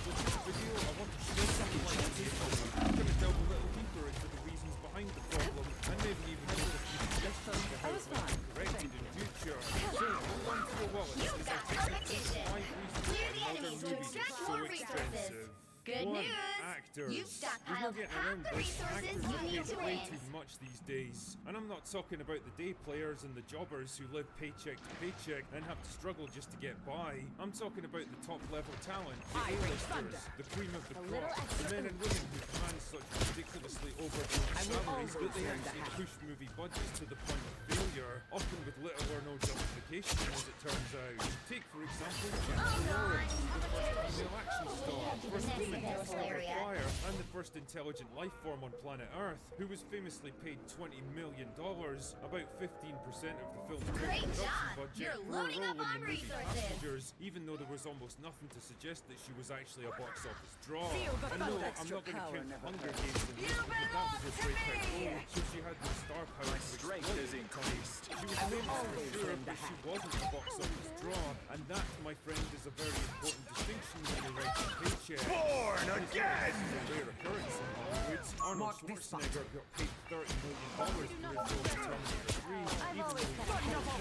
Speaker 10: With this video, I want to share something like this. I'm going to delve a little deeper into the reasons behind the problem, and maybe even make a few suggestions to how it might be corrected in future. So, hold on to your wallets
Speaker 7: You've
Speaker 10: as I
Speaker 7: got
Speaker 10: take you
Speaker 7: competition.
Speaker 10: to 5 reasons
Speaker 7: Clear
Speaker 10: why
Speaker 7: the
Speaker 10: modern
Speaker 7: enemies to
Speaker 10: movies are
Speaker 7: extract
Speaker 10: so
Speaker 7: more resources.
Speaker 10: expensive.
Speaker 7: Good
Speaker 10: 1.
Speaker 7: news!
Speaker 10: Actors.
Speaker 7: You've
Speaker 10: There's
Speaker 7: stockpiled
Speaker 10: no getting
Speaker 7: half
Speaker 10: around
Speaker 7: the
Speaker 10: this.
Speaker 7: resources
Speaker 10: Actors
Speaker 7: you
Speaker 10: are
Speaker 7: need
Speaker 10: paid
Speaker 7: to
Speaker 10: way
Speaker 7: win.
Speaker 10: too much these days. And I'm not talking about the day players and the jobbers who live paycheck to paycheck and have to struggle just to get by. I'm talking about the top level talent, the A-listers, the cream of the crop, the men and women who command such ridiculously overblown salaries that they actually push movie budgets to the point of failure, often with little or no justification as it turns out. Take for example, Jennifer Lawrence, the first female action star, first woman to fall a fire, and the first intelligent life form on planet Earth, who was famously paid $20 million, about 15% of the film's total
Speaker 7: Great
Speaker 10: production
Speaker 7: job!
Speaker 10: budget,
Speaker 7: You're
Speaker 10: for a
Speaker 7: loading
Speaker 10: role
Speaker 7: up
Speaker 10: in
Speaker 7: on
Speaker 10: the movie
Speaker 7: resources.
Speaker 10: Passengers, even though there was almost nothing to suggest that she was actually a box office draw.
Speaker 12: Feel the
Speaker 10: And no,
Speaker 12: thunder.
Speaker 10: I'm not going to
Speaker 12: Power
Speaker 10: count the
Speaker 12: never
Speaker 10: Hunger
Speaker 12: hurt.
Speaker 10: Games in this, because that was a breakout role, so she had no star power to
Speaker 11: strength
Speaker 10: exploit
Speaker 11: is
Speaker 10: at times. She was famous for sure, but she wasn't a box office draw, and that, my friend, is a very important distinction when you're writing paycheck.
Speaker 11: Born again!
Speaker 10: A rare occurrence in Hollywood. Arnold Schwarzenegger got paid $30 million for his role in Terminator 3, even though he was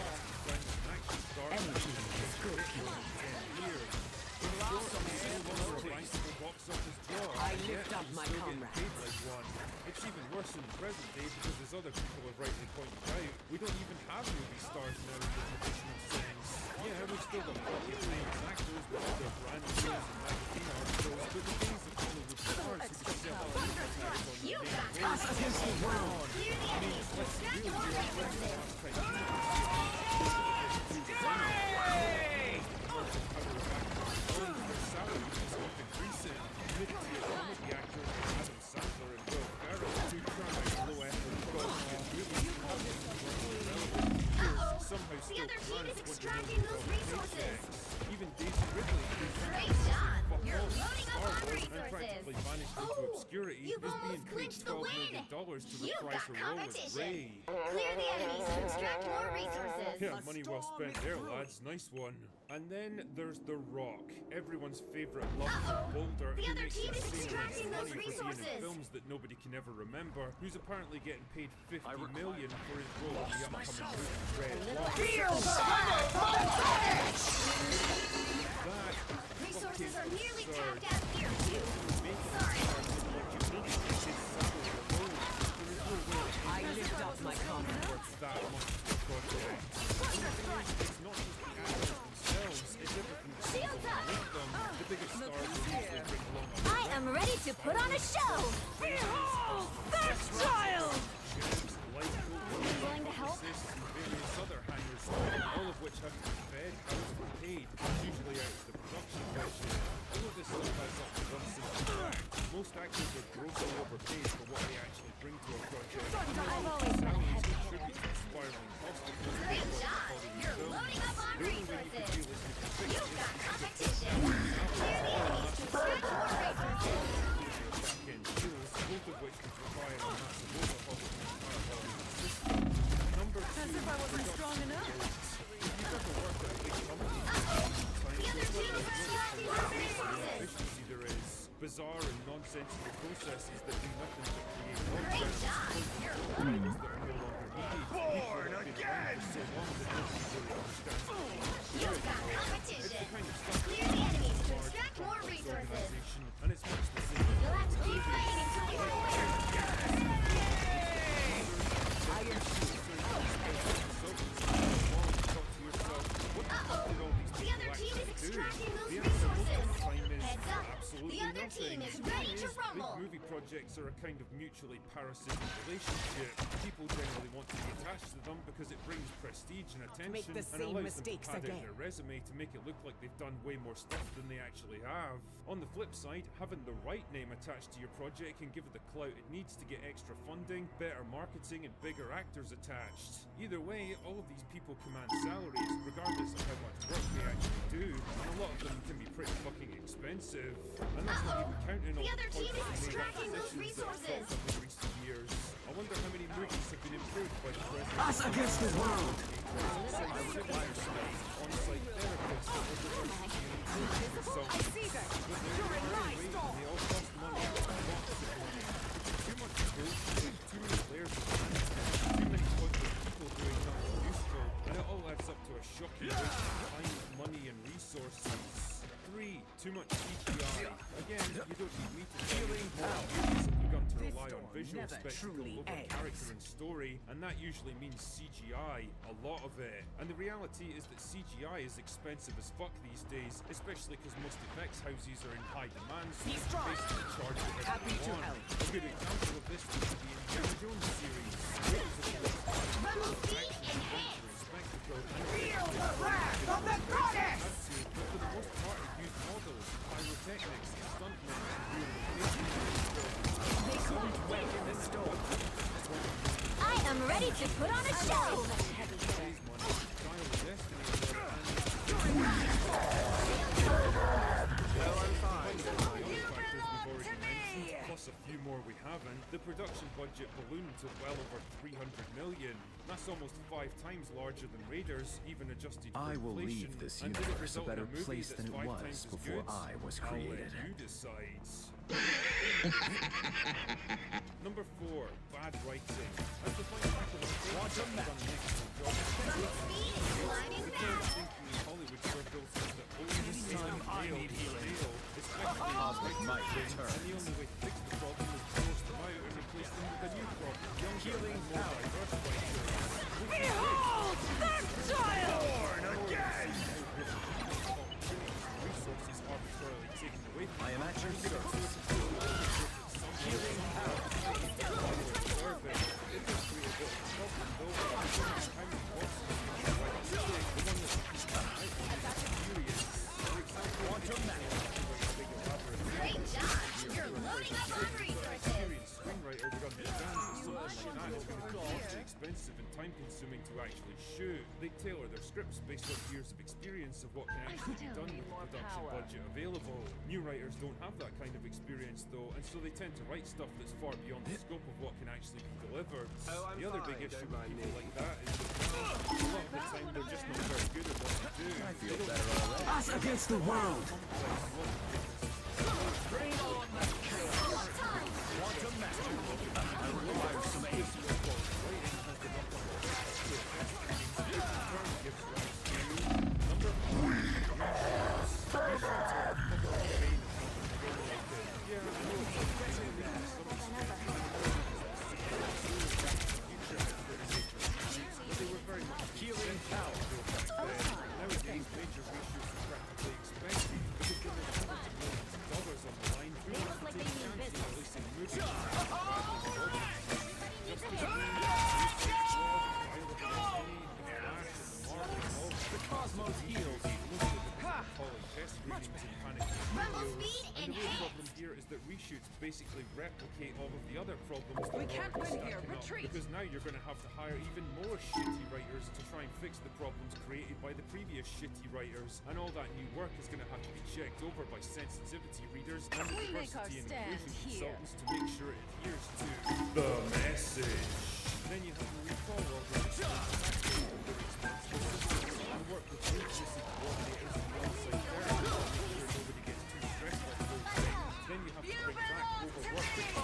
Speaker 10: an action star for 10 years. In short, he's no longer a bankable box office draw,
Speaker 12: I
Speaker 10: yet
Speaker 12: lift up
Speaker 10: he's
Speaker 12: my
Speaker 10: still getting
Speaker 12: comrades.
Speaker 10: paid like one. It's even worse in the present day because, as other people have rightly pointed out, we don't even have movie stars now in the traditional sense. Yeah, we've still got plenty of famous actors with their brand deals and magazine articles, but the days of Hollywood stars who could sell out advertising on
Speaker 7: You've
Speaker 10: the
Speaker 7: got
Speaker 10: main road
Speaker 7: competition.
Speaker 10: are gone.
Speaker 7: Clear the enemies to extract more resources. The other team is extracting those resources.
Speaker 10: Even Daisy Ridley,
Speaker 7: Great job! You're loading up on
Speaker 10: and
Speaker 7: resources.
Speaker 10: practically vanished into obscurity,
Speaker 7: You've
Speaker 10: is being
Speaker 7: almost
Speaker 10: paid
Speaker 7: clinched the
Speaker 10: $12
Speaker 7: win.
Speaker 10: million to
Speaker 7: You've
Speaker 10: reprise
Speaker 7: got
Speaker 10: her role as
Speaker 7: competition.
Speaker 10: Ray.
Speaker 7: Clear the enemies to extract more resources.
Speaker 10: Yeah, money well spent there, lads. Nice one. And then there's The Rock, everyone's favorite lovable boulder
Speaker 7: The
Speaker 10: who
Speaker 7: other
Speaker 10: makes
Speaker 7: team is
Speaker 10: insane amounts
Speaker 7: extracting
Speaker 10: of
Speaker 7: those
Speaker 10: money for being in
Speaker 7: resources.
Speaker 10: films that nobody can ever remember, who's apparently getting paid $50 million for his role in the upcoming movie Red One.
Speaker 12: Feel the thunder from the goddess!
Speaker 10: That
Speaker 7: Resources are nearly
Speaker 10: absurd.
Speaker 7: tapped out here, too. Sorry.
Speaker 12: I lift up my comrades.
Speaker 10: That much to the project. It's not just the actors themselves, it's everything that
Speaker 7: Shields
Speaker 10: goes
Speaker 7: up.
Speaker 10: with them. The biggest stars who usually bring along
Speaker 7: I am ready to put on a show.
Speaker 12: Behold that child!
Speaker 10: gems, light cool,
Speaker 7: Willing to help?
Speaker 10: assists, and various other hangers, all of which have to be fed, housed, and paid, usually out of the production budget. Although this stuff adds up to one simple fact, most actors are grossly overpaid for what they actually bring to a project.
Speaker 7: I've always been a heavy hitter.
Speaker 10: Contribute to the spiraling cost of movie
Speaker 7: Great
Speaker 10: budgets
Speaker 7: job.
Speaker 10: for Hollywood
Speaker 7: You're
Speaker 10: films.
Speaker 7: loading up on
Speaker 10: The only way you could
Speaker 7: resources.
Speaker 10: realistically fix
Speaker 7: You've
Speaker 10: this
Speaker 7: got
Speaker 10: is
Speaker 7: competition. Clear the enemies to extract more resources.
Speaker 10: back-end deals, both of which would require a massive overhaul of the entire Hollywood system. Number 2,
Speaker 12: As if I wasn't strong enough.
Speaker 10: processes that do nothing but create more
Speaker 7: Great
Speaker 10: jobs,
Speaker 7: job! You're
Speaker 10: that are no longer needed.
Speaker 9: Born again!
Speaker 10: So long that nobody really understands.
Speaker 7: You've got competition!
Speaker 10: It's the kind of stuff
Speaker 7: Clear the enemies to extract more resources!
Speaker 10: organization, and it's much the same.
Speaker 7: You'll have to keep fighting until you
Speaker 12: I am
Speaker 7: Uh-oh! The other team is extracting those resources! Heads up! The other team is ready to rumble!
Speaker 10: Big movie projects are a kind of mutually parasitic relationship. People generally want to be attached to them because it brings prestige and attention
Speaker 12: Make the
Speaker 10: and
Speaker 12: same
Speaker 10: allows
Speaker 12: mistakes
Speaker 10: them to pad out
Speaker 12: again.
Speaker 10: their resume to make it look like they've done way more stuff than they actually have. On the flip side, having the right name attached to your project can give it the clout it needs to get extra funding, better marketing, and bigger actors attached. Either way, all of these people command salaries regardless of how much work they actually do, and a lot of them can be pretty fucking expensive. And that's not even counting all
Speaker 7: The other team is
Speaker 10: pointless
Speaker 7: extracting those
Speaker 10: acquisitions that have
Speaker 7: resources!
Speaker 10: popped up in recent years. I wonder how many movies have been improved by the president.
Speaker 12: Us against the world!
Speaker 10: On-site therapists,
Speaker 12: I see them! You're in my stall!
Speaker 10: they all cost money. Too much bullshit, too many layers of content, too many pointless people doing nothing useful, and it all adds up to a shocking waste of time, money, and resources. 3. Too much CGI. Again, you don't need me to tell you more movies have begun to rely on visual spectacle over character and story, and that usually means CGI, a lot of it. And the reality is that CGI is expensive as fuck these days, especially because most effects houses are in high demand, so
Speaker 12: He's
Speaker 10: they basically charge whatever
Speaker 12: Happy
Speaker 10: they
Speaker 12: to
Speaker 10: want.
Speaker 12: help.
Speaker 10: A good example of this would be the Indiana Jones series.
Speaker 7: Rumble speed and hit!
Speaker 12: Feel the wrath of the goddess!
Speaker 10: But for the most part, it used models, pyrotechnics, stuntmen, and real locations.
Speaker 12: They couldn't wait in the store.
Speaker 7: I am ready to put on a show!
Speaker 10: Today's money, Dial of Destiny, plus a few more we haven't, the production budget ballooned to well over 300 million. That's almost 5 times larger than Raiders, even adjusted for
Speaker 15: I will
Speaker 10: inflation.
Speaker 15: leave this
Speaker 10: And did it
Speaker 15: universe a
Speaker 10: result in
Speaker 15: better
Speaker 10: movie
Speaker 15: place
Speaker 10: that's
Speaker 15: than it
Speaker 10: 5
Speaker 15: was
Speaker 10: times as
Speaker 15: before
Speaker 10: good?
Speaker 15: I was
Speaker 10: I'll
Speaker 15: created.
Speaker 10: let you decide. Number 4, bad writing. As the point back of the
Speaker 7: Rumble speed is climbing fast!
Speaker 10: thinking in Hollywood where Bill says that only
Speaker 15: time I need healing.
Speaker 10: Cosmic
Speaker 15: might return.
Speaker 10: And the only way to fix the problem is to force them out and replace them with a new problem. Younger
Speaker 15: Healing
Speaker 10: and more diverse writers.
Speaker 12: Behold that child!
Speaker 15: Born again!
Speaker 10: Resources arbitrarily taken away from
Speaker 15: I am at your service.
Speaker 10: healing power. It does create a bit of a problem though. How many bosses do you write? The one that's experience. For example,
Speaker 15: Quantum
Speaker 7: Great job! You're loading up on resources!
Speaker 10: experienced screenwriter would understand that something like that is going to be hugely expensive and time-consuming to actually shoot. They tailor their scripts based on years of experience of what can actually be done with the production budget available. New writers don't have that kind of experience though, and so they tend to write stuff that's far beyond the scope of what can actually be delivered. The other big issue with people like that is that a lot of the time they're just not very good at what they do.
Speaker 15: I feel better already.
Speaker 12: Us against the world!
Speaker 15: Bring on the chaos. Quantum magic. I require some aid.
Speaker 10: Healing power. Nowadays, major reshoots are practically expected because when there's hundreds of millions of dollars on the line, who wants to take a chance on releasing movies? The cosmos heals.
Speaker 7: Rumble speed
Speaker 10: And
Speaker 7: and
Speaker 10: the real
Speaker 7: hit!
Speaker 10: problem here is that reshoots basically replicate all of the other problems that
Speaker 12: We
Speaker 10: are
Speaker 12: can't
Speaker 10: already
Speaker 12: win here.
Speaker 10: stacking up,
Speaker 12: Retreat.
Speaker 10: because now you're going to have to hire even more shitty writers to try and fix the problems created by the previous shitty writers, and all that new work is going to have to be checked over by sensitivity readers and the
Speaker 12: We make our
Speaker 10: diversity and
Speaker 12: stand
Speaker 10: inclusion
Speaker 12: here.
Speaker 10: consultants to make sure it adheres to the message. Then you have to recall all the and work with agency coordinators and on-site therapists to make sure nobody gets too stressed by the whole thing. Then you have to bring back overworked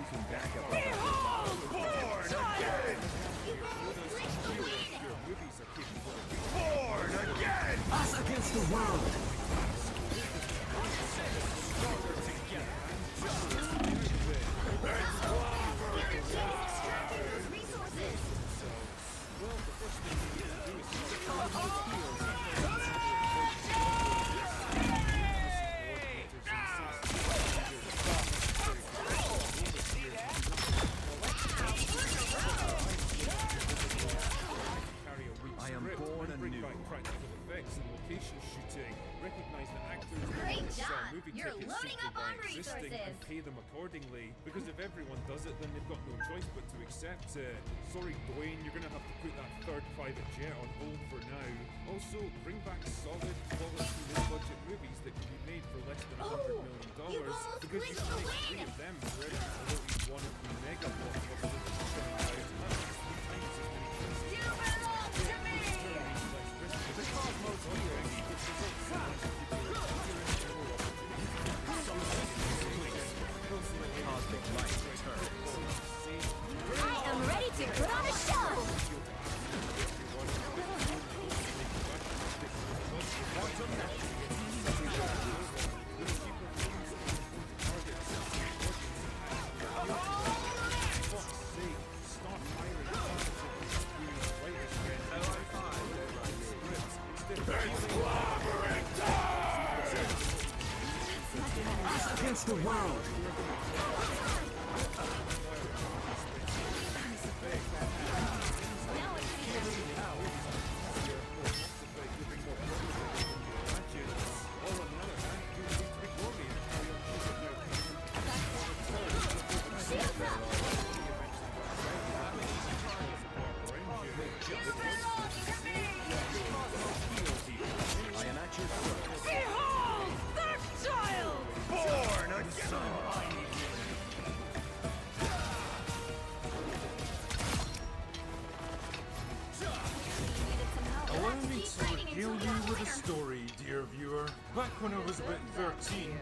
Speaker 15: can back up. Born again! Born again! Us against the world!
Speaker 10: I am born anew. Practical effects and location shooting. Recognize the actors
Speaker 7: Great
Speaker 10: who sell
Speaker 7: job!
Speaker 10: movie
Speaker 7: You're
Speaker 10: tickets
Speaker 7: loading
Speaker 10: simply
Speaker 7: up
Speaker 10: by
Speaker 7: on
Speaker 10: existing
Speaker 7: resources.
Speaker 10: and pay them accordingly. Because if everyone does it, then they've got no choice but to accept it. Sorry, Dwayne, you're gonna have to put that third private jet on hold for now. Also, bring back solid, quality, low-budget movies that can be made for less than $100 million. Because you can make 3 of them for every quality one of the mega blockbusters that's coming out. That's 3 times as many films.
Speaker 12: You belong to me!
Speaker 10: The cosmos heals.
Speaker 15: Cosmic light returns.
Speaker 7: I am ready to put on a show!
Speaker 15: Us against the world! I am at your service.
Speaker 12: Behold, the child!
Speaker 15: Born again!
Speaker 10: Allow me to regale you with a story, dear viewer. Back when I was about 13,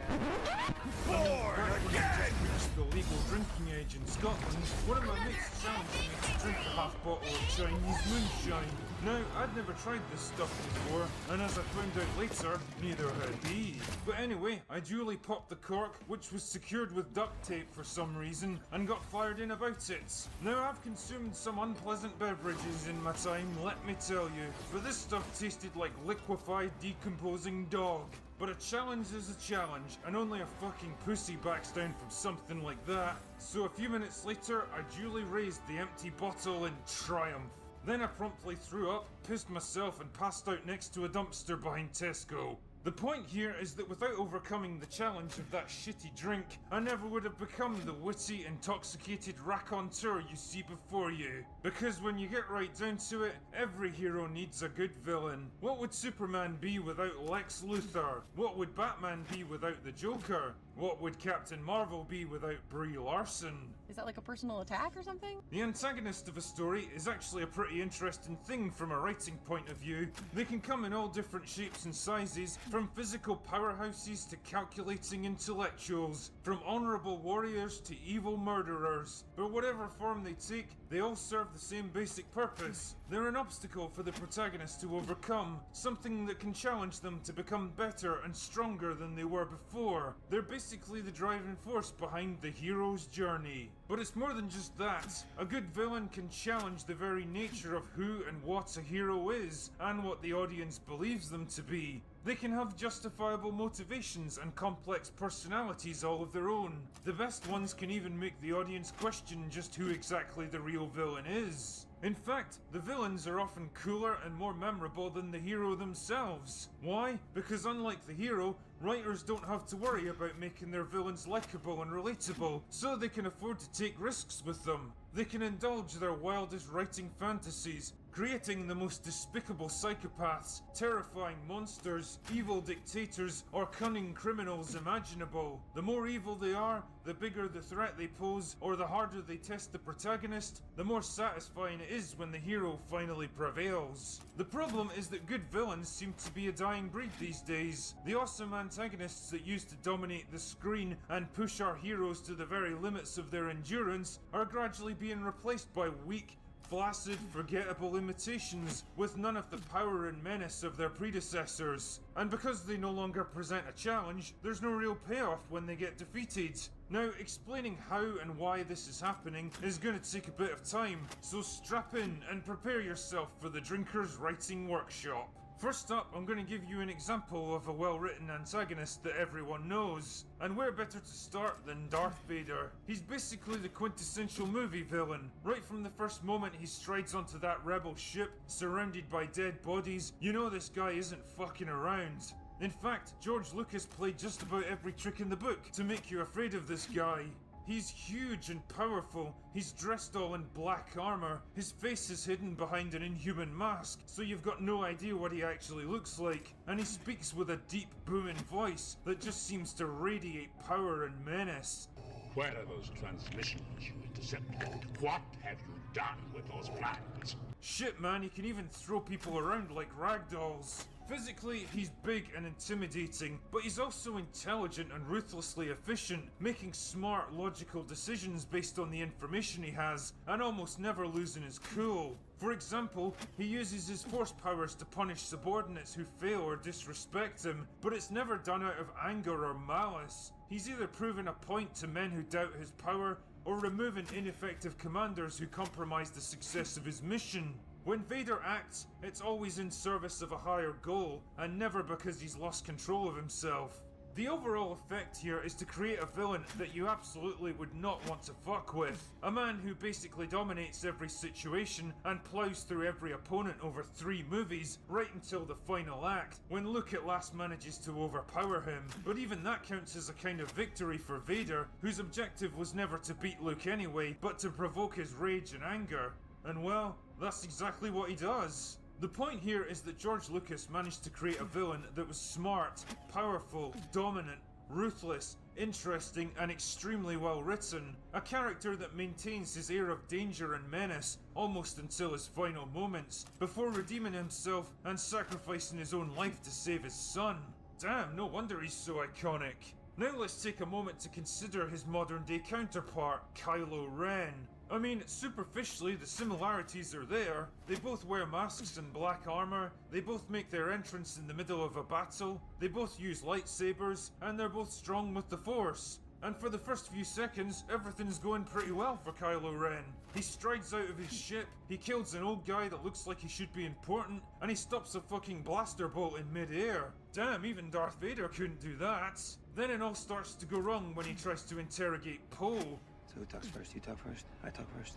Speaker 15: Born again!
Speaker 10: reached the legal drinking age in Scotland, one of my mates challenged me to drink a half bottle of Chinese moonshine. Now, I'd never tried this stuff before, and as I found out later, neither had he. But anyway, I duly popped the cork, which was secured with duct tape for some reason, and got fired in about it. Now, I've consumed some unpleasant beverages in my time, let me tell you, but this stuff tasted like liquefied, decomposing dog. But a challenge is a challenge, and only a fucking pussy backs down from something like that. So a few minutes later, I duly raised the empty bottle in triumph. Then I promptly threw up, pissed myself, and passed out next to a dumpster behind Tesco. The point here is that without overcoming the challenge of that shitty drink, I never would have become the witty, intoxicated raconteur you see before you. Because when you get right down to it, every hero needs a good villain. What would Superman be without Lex Luthor? What would Batman be without the Joker? What would Captain Marvel be without Brie Larson?
Speaker 16: Is that like a personal attack or something?
Speaker 10: The antagonist of a story is actually a pretty interesting thing from a writing point of view. They can come in all different shapes and sizes, from physical powerhouses to calculating intellectuals, from honorable warriors to evil murderers. But whatever form they take, they all serve the same basic purpose. They're an obstacle for the protagonist to overcome, something that can challenge them to become better and stronger than they were before. They're basically the driving force behind the hero's journey. But it's more than just that. A good villain can challenge the very nature of who and what a hero is, and what the audience believes them to be. They can have justifiable motivations and complex personalities all of their own. The best ones can even make the audience question just who exactly the real villain is. In fact, the villains are often cooler and more memorable than the hero themselves. Why? Because unlike the hero, writers don't have to worry about making their villains likable and relatable, so they can afford to take risks with them. They can indulge their wildest writing fantasies, creating the most despicable psychopaths, terrifying monsters, evil dictators, or cunning criminals imaginable. The more evil they are, the bigger the threat they pose or the harder they test the protagonist, the more satisfying it is when the hero finally prevails. The problem is that good villains seem to be a dying breed these days. The awesome antagonists that used to dominate the screen and push our heroes to the very limits of their endurance are gradually being replaced by weak, flaccid, forgettable imitations with none of the power and menace of their predecessors. And because they no longer present a challenge, there's no real payoff when they get defeated. Now, explaining how and why this is happening is going to take a bit of time, so strap in and prepare yourself for the Drinker's Writing Workshop. First up, I'm going to give you an example of a well-written antagonist that everyone knows. And where better to start than Darth Vader? He's basically the quintessential movie villain. Right from the first moment he strides onto that rebel ship, surrounded by dead bodies, you know this guy isn't fucking around. In fact, George Lucas played just about every trick in the book to make you afraid of this guy. He's huge and powerful, he's dressed all in black armor, his face is hidden behind an inhuman mask, so you've got no idea what he actually looks like, and he speaks with a deep booming voice that just seems to radiate power and menace.
Speaker 13: Where are those transmissions you intercepted? What have you done with those plans?
Speaker 10: Shit man, he can even throw people around like ragdolls. Physically, he's big and intimidating, but he's also intelligent and ruthlessly efficient, making smart, logical decisions based on the information he has, and almost never losing his cool. For example, he uses his force powers to punish subordinates who fail or disrespect him, but it's never done out of anger or malice. He's either proving a point to men who doubt his power, or removing ineffective commanders who compromise the success of his mission. When Vader acts, it's always in service of a higher goal, and never because he's lost control of himself. The overall effect here is to create a villain that you absolutely would not want to fuck with. A man who basically dominates every situation and plows through every opponent over 3 movies, right until the final act, when Luke at last manages to overpower him. But even that counts as a kind of victory for Vader, whose objective was never to beat Luke anyway, but to provoke his rage and anger. And well, that's exactly what he does. The point here is that George Lucas managed to create a villain that was smart, powerful, dominant, ruthless, interesting, and extremely well written. A character that maintains his air of danger and menace almost until his final moments, before redeeming himself and sacrificing his own life to save his son. Damn, no wonder he's so iconic. Now let's take a moment to consider his modern day counterpart, Kylo Ren. I mean, superficially, the similarities are there. They both wear masks and black armor, they both make their entrance in the middle of a battle, they both use lightsabers, and they're both strong with the Force. And for the first few seconds, everything's going pretty well for Kylo Ren. He strides out of his ship, he kills an old guy that looks like he should be important, and he stops a fucking blaster bolt in mid-air. Damn, even Darth Vader couldn't do that. Then it all starts to go wrong when he tries to interrogate Poe.
Speaker 14: So who talks first? You talk first? I talk first?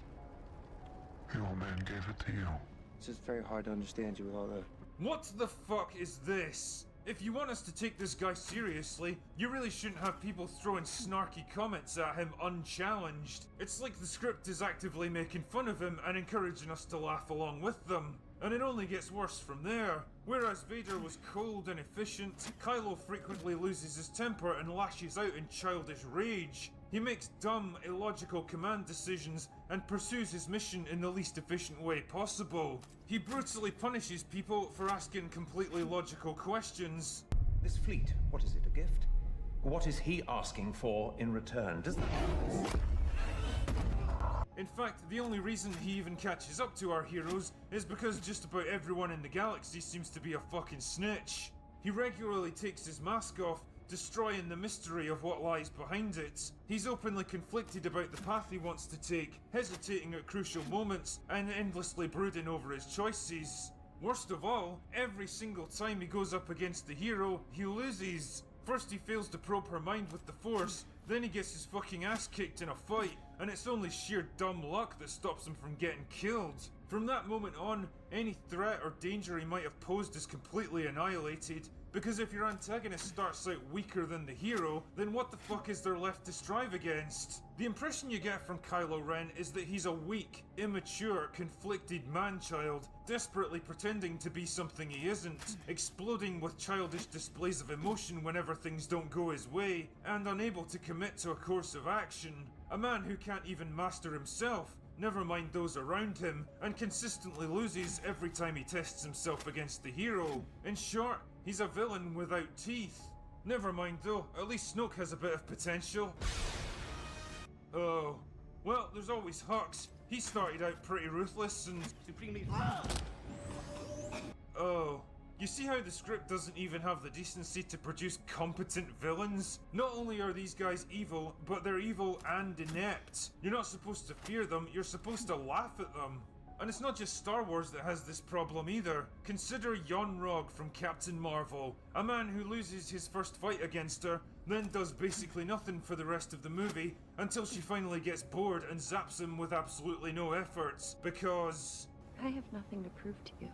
Speaker 13: The old man gave it to you.
Speaker 14: It's just very hard to understand you with all the...
Speaker 10: What the fuck is this? If you want us to take this guy seriously, you really shouldn't have people throwing snarky comments at him unchallenged. It's like the script is actively making fun of him and encouraging us to laugh along with them. And it only gets worse from there. Whereas Vader was cold and efficient, Kylo frequently loses his temper and lashes out in childish rage. He makes dumb, illogical command decisions and pursues his mission in the least efficient way possible. He brutally punishes people for asking completely logical questions.
Speaker 17: This fleet, what is it, a gift? What is he asking for in return? Does that...
Speaker 10: In fact, the only reason he even catches up to our heroes is because just about everyone in the galaxy seems to be a fucking snitch. He regularly takes his mask off, destroying the mystery of what lies behind it. He's openly conflicted about the path he wants to take, hesitating at crucial moments, and endlessly brooding over his choices. Worst of all, every single time he goes up against the hero, he loses. First he fails to probe her mind with the Force, then he gets his fucking ass kicked in a fight, and it's only sheer dumb luck that stops him from getting killed. From that moment on, any threat or danger he might have posed is completely annihilated, Because if your antagonist starts out weaker than the hero, then what the fuck is there left to strive against? The impression you get from Kylo Ren is that he's a weak, immature, conflicted man-child, desperately pretending to be something he isn't, exploding with childish displays of emotion whenever things don't go his way, and unable to commit to a course of action. A man who can't even master himself, never mind those around him, and consistently loses every time he tests himself against the hero. In short, he's a villain without teeth. Never mind though, at least Snoke has a bit of potential. Oh, well, there's always Hux. He started out pretty ruthless and supremely... Oh, you see how the script doesn't even have the decency to produce competent villains? Not only are these guys evil, but they're evil and inept. You're not supposed to fear them, you're supposed to laugh at them. And it's not just Star Wars that has this problem either. Consider Yon-Rogg from Captain Marvel, a man who loses his first fight against her, then does basically nothing for the rest of the movie, until she finally gets bored and zaps him with absolutely no efforts, because...
Speaker 16: I have nothing to prove to you.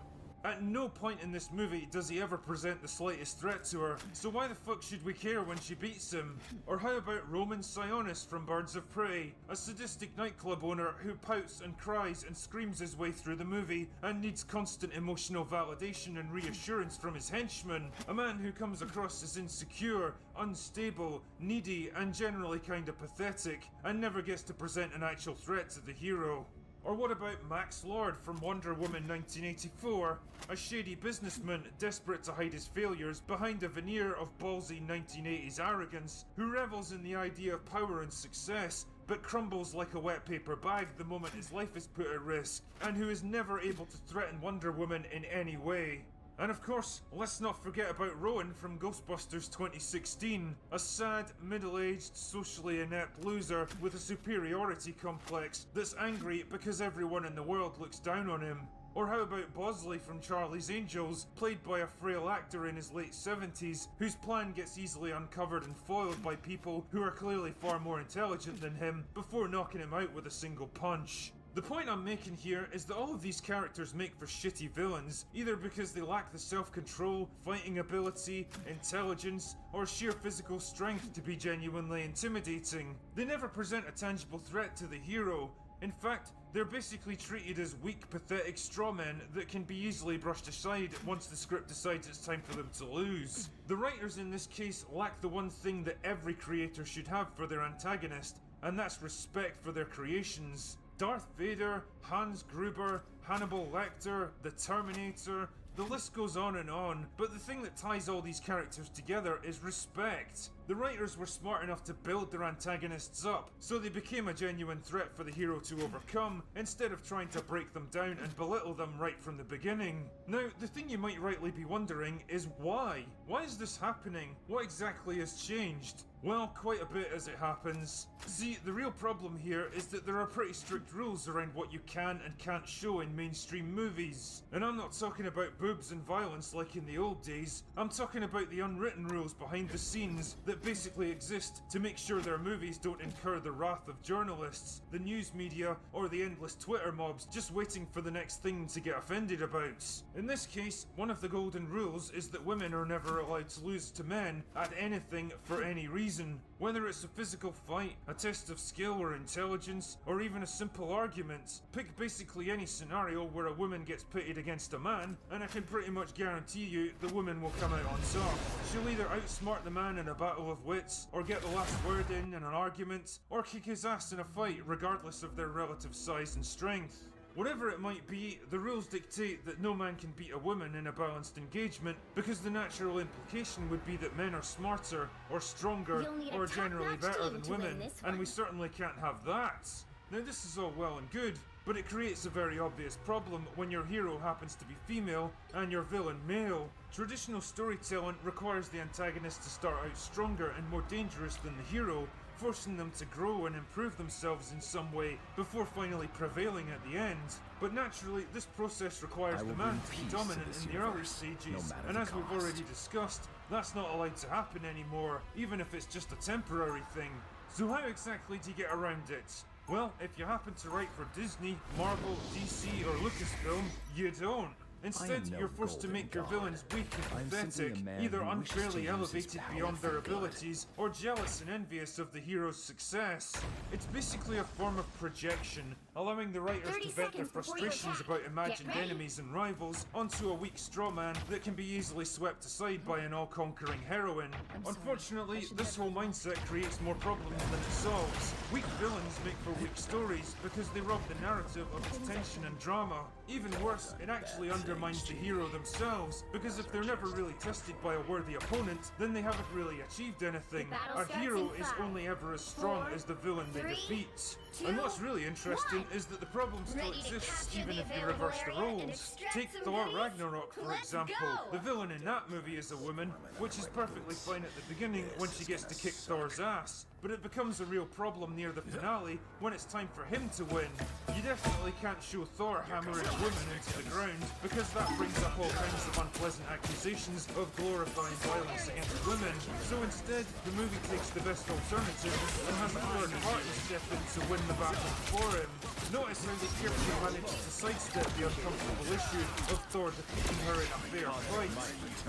Speaker 10: At no point in this movie does he ever present the slightest threat to her, so why the fuck should we care when she beats him? Or how about Roman Sionis from Birds of Prey, a sadistic nightclub owner who pouts and cries and screams his way through the movie and needs constant emotional validation and reassurance from his henchmen, a man who comes across as insecure, unstable, needy and generally kinda pathetic, and never gets to present an actual threat to the hero. Or what about Max Lord from Wonder Woman 1984, a shady businessman desperate to hide his failures behind a veneer of ballsy 1980s arrogance, who revels in the idea of power and success, but crumbles like a wet paper bag the moment his life is put at risk, and who is never able to threaten Wonder Woman in any way. And of course, let's not forget about Rowan from Ghostbusters 2016, a sad, middle-aged, socially inept loser with a superiority complex that's angry because everyone in the world looks down on him. Or how about Bosley from Charlie's Angels, played by a frail actor in his late 70s, whose plan gets easily uncovered and foiled by people who are clearly far more intelligent than him, before knocking him out with a single punch. The point I'm making here is that all of these characters make for shitty villains, either because they lack the self-control, fighting ability, intelligence, or sheer physical strength to be genuinely intimidating. They never present a tangible threat to the hero. In fact, they're basically treated as weak, pathetic strawmen that can be easily brushed aside once the script decides it's time for them to lose. The writers in this case lack the one thing that every creator should have for their antagonist, and that's respect for their creations. Darth Vader, Hans Gruber, Hannibal Lecter, the Terminator, the list goes on, but the thing that ties all these characters together is respect. The writers were smart enough to build their antagonists up, so they became a genuine threat for the hero to overcome, instead of trying to break them down and belittle them right from the beginning. Now, the thing you might rightly be wondering is why? Why is this happening? What exactly has changed? Well, quite a bit as it happens. See, the real problem here is that there are pretty strict rules around what you can and can't show in mainstream movies. And I'm not talking about boobs and violence like in the old days, I'm talking about the unwritten rules behind the scenes that basically exist to make sure their movies don't incur the wrath of journalists, the news media, or the endless Twitter mobs just waiting for the next thing to get offended about. In this case, one of the golden rules is that women are never allowed to lose to men at anything for any reason. Whether it's a physical fight, a test of skill or intelligence, or even a simple argument. Pick basically any scenario where a woman gets pitted against a man, and I can pretty much guarantee you the woman will come out on top. She'll either outsmart the man in a battle of wits, or get the last word in an argument, or kick his ass in a fight regardless of their relative size and strength. Whatever it might be, the rules dictate that no man can beat a woman in a balanced engagement, because the natural implication would be that men are smarter, or stronger, or generally better than women, and we certainly can't have that. Now this is all well and good, but it creates a very obvious problem when your hero happens to be female and your villain male. Traditional storytelling requires the antagonist to start out stronger and more dangerous than the hero, forcing them to grow and improve themselves in some way before finally prevailing at the end. But naturally, this process requires the man to be dominant in the early stages, and as we've already discussed, that's not allowed to happen anymore, even if it's just a temporary thing. So how exactly do you get around it? Well, if you happen to write for Disney, Marvel, DC or Lucasfilm, you don't. Instead,
Speaker 15: no
Speaker 10: you're forced to make your
Speaker 15: golden
Speaker 10: villains weak and
Speaker 15: I'm simply
Speaker 10: pathetic,
Speaker 15: a man
Speaker 10: either
Speaker 15: who wishes to
Speaker 10: unfairly
Speaker 15: use his
Speaker 10: elevated
Speaker 15: power
Speaker 10: beyond
Speaker 15: for
Speaker 10: their
Speaker 15: good.
Speaker 10: abilities, or jealous and envious of the hero's success. It's basically a form of projection, allowing the writers
Speaker 7: 30
Speaker 10: to vent their
Speaker 7: seconds before you
Speaker 10: frustrations
Speaker 7: attack.
Speaker 10: about
Speaker 7: Get
Speaker 10: imagined
Speaker 7: ready.
Speaker 10: enemies and rivals onto a weak straw man that can be easily swept aside by an all-conquering heroine. Unfortunately, this whole mindset creates more problems than it solves. Weak villains make for weak stories because they rob the narrative of its tension and drama. Even worse, it actually undermines the hero themselves, because if they're never really tested by a worthy opponent, then they haven't really achieved anything. A hero is only ever as strong as the villain they defeat. And what's really interesting is that the problem still exists even if you reverse the roles. Take Thor Ragnarok, for example. The villain in that movie is a woman, which is perfectly fine at the beginning when she gets to kick Thor's ass. But it becomes a real problem near the finale when it's time for him to win. You definitely can't show Thor hammering a woman into the ground, because that brings up all kinds of unpleasant accusations of glorifying violence against women. So instead, the movie takes the best alternative and has a third party step in to win the battle for him. Notice how they carefully managed to sidestep the uncomfortable issue of Thor defeating her in a fair fight.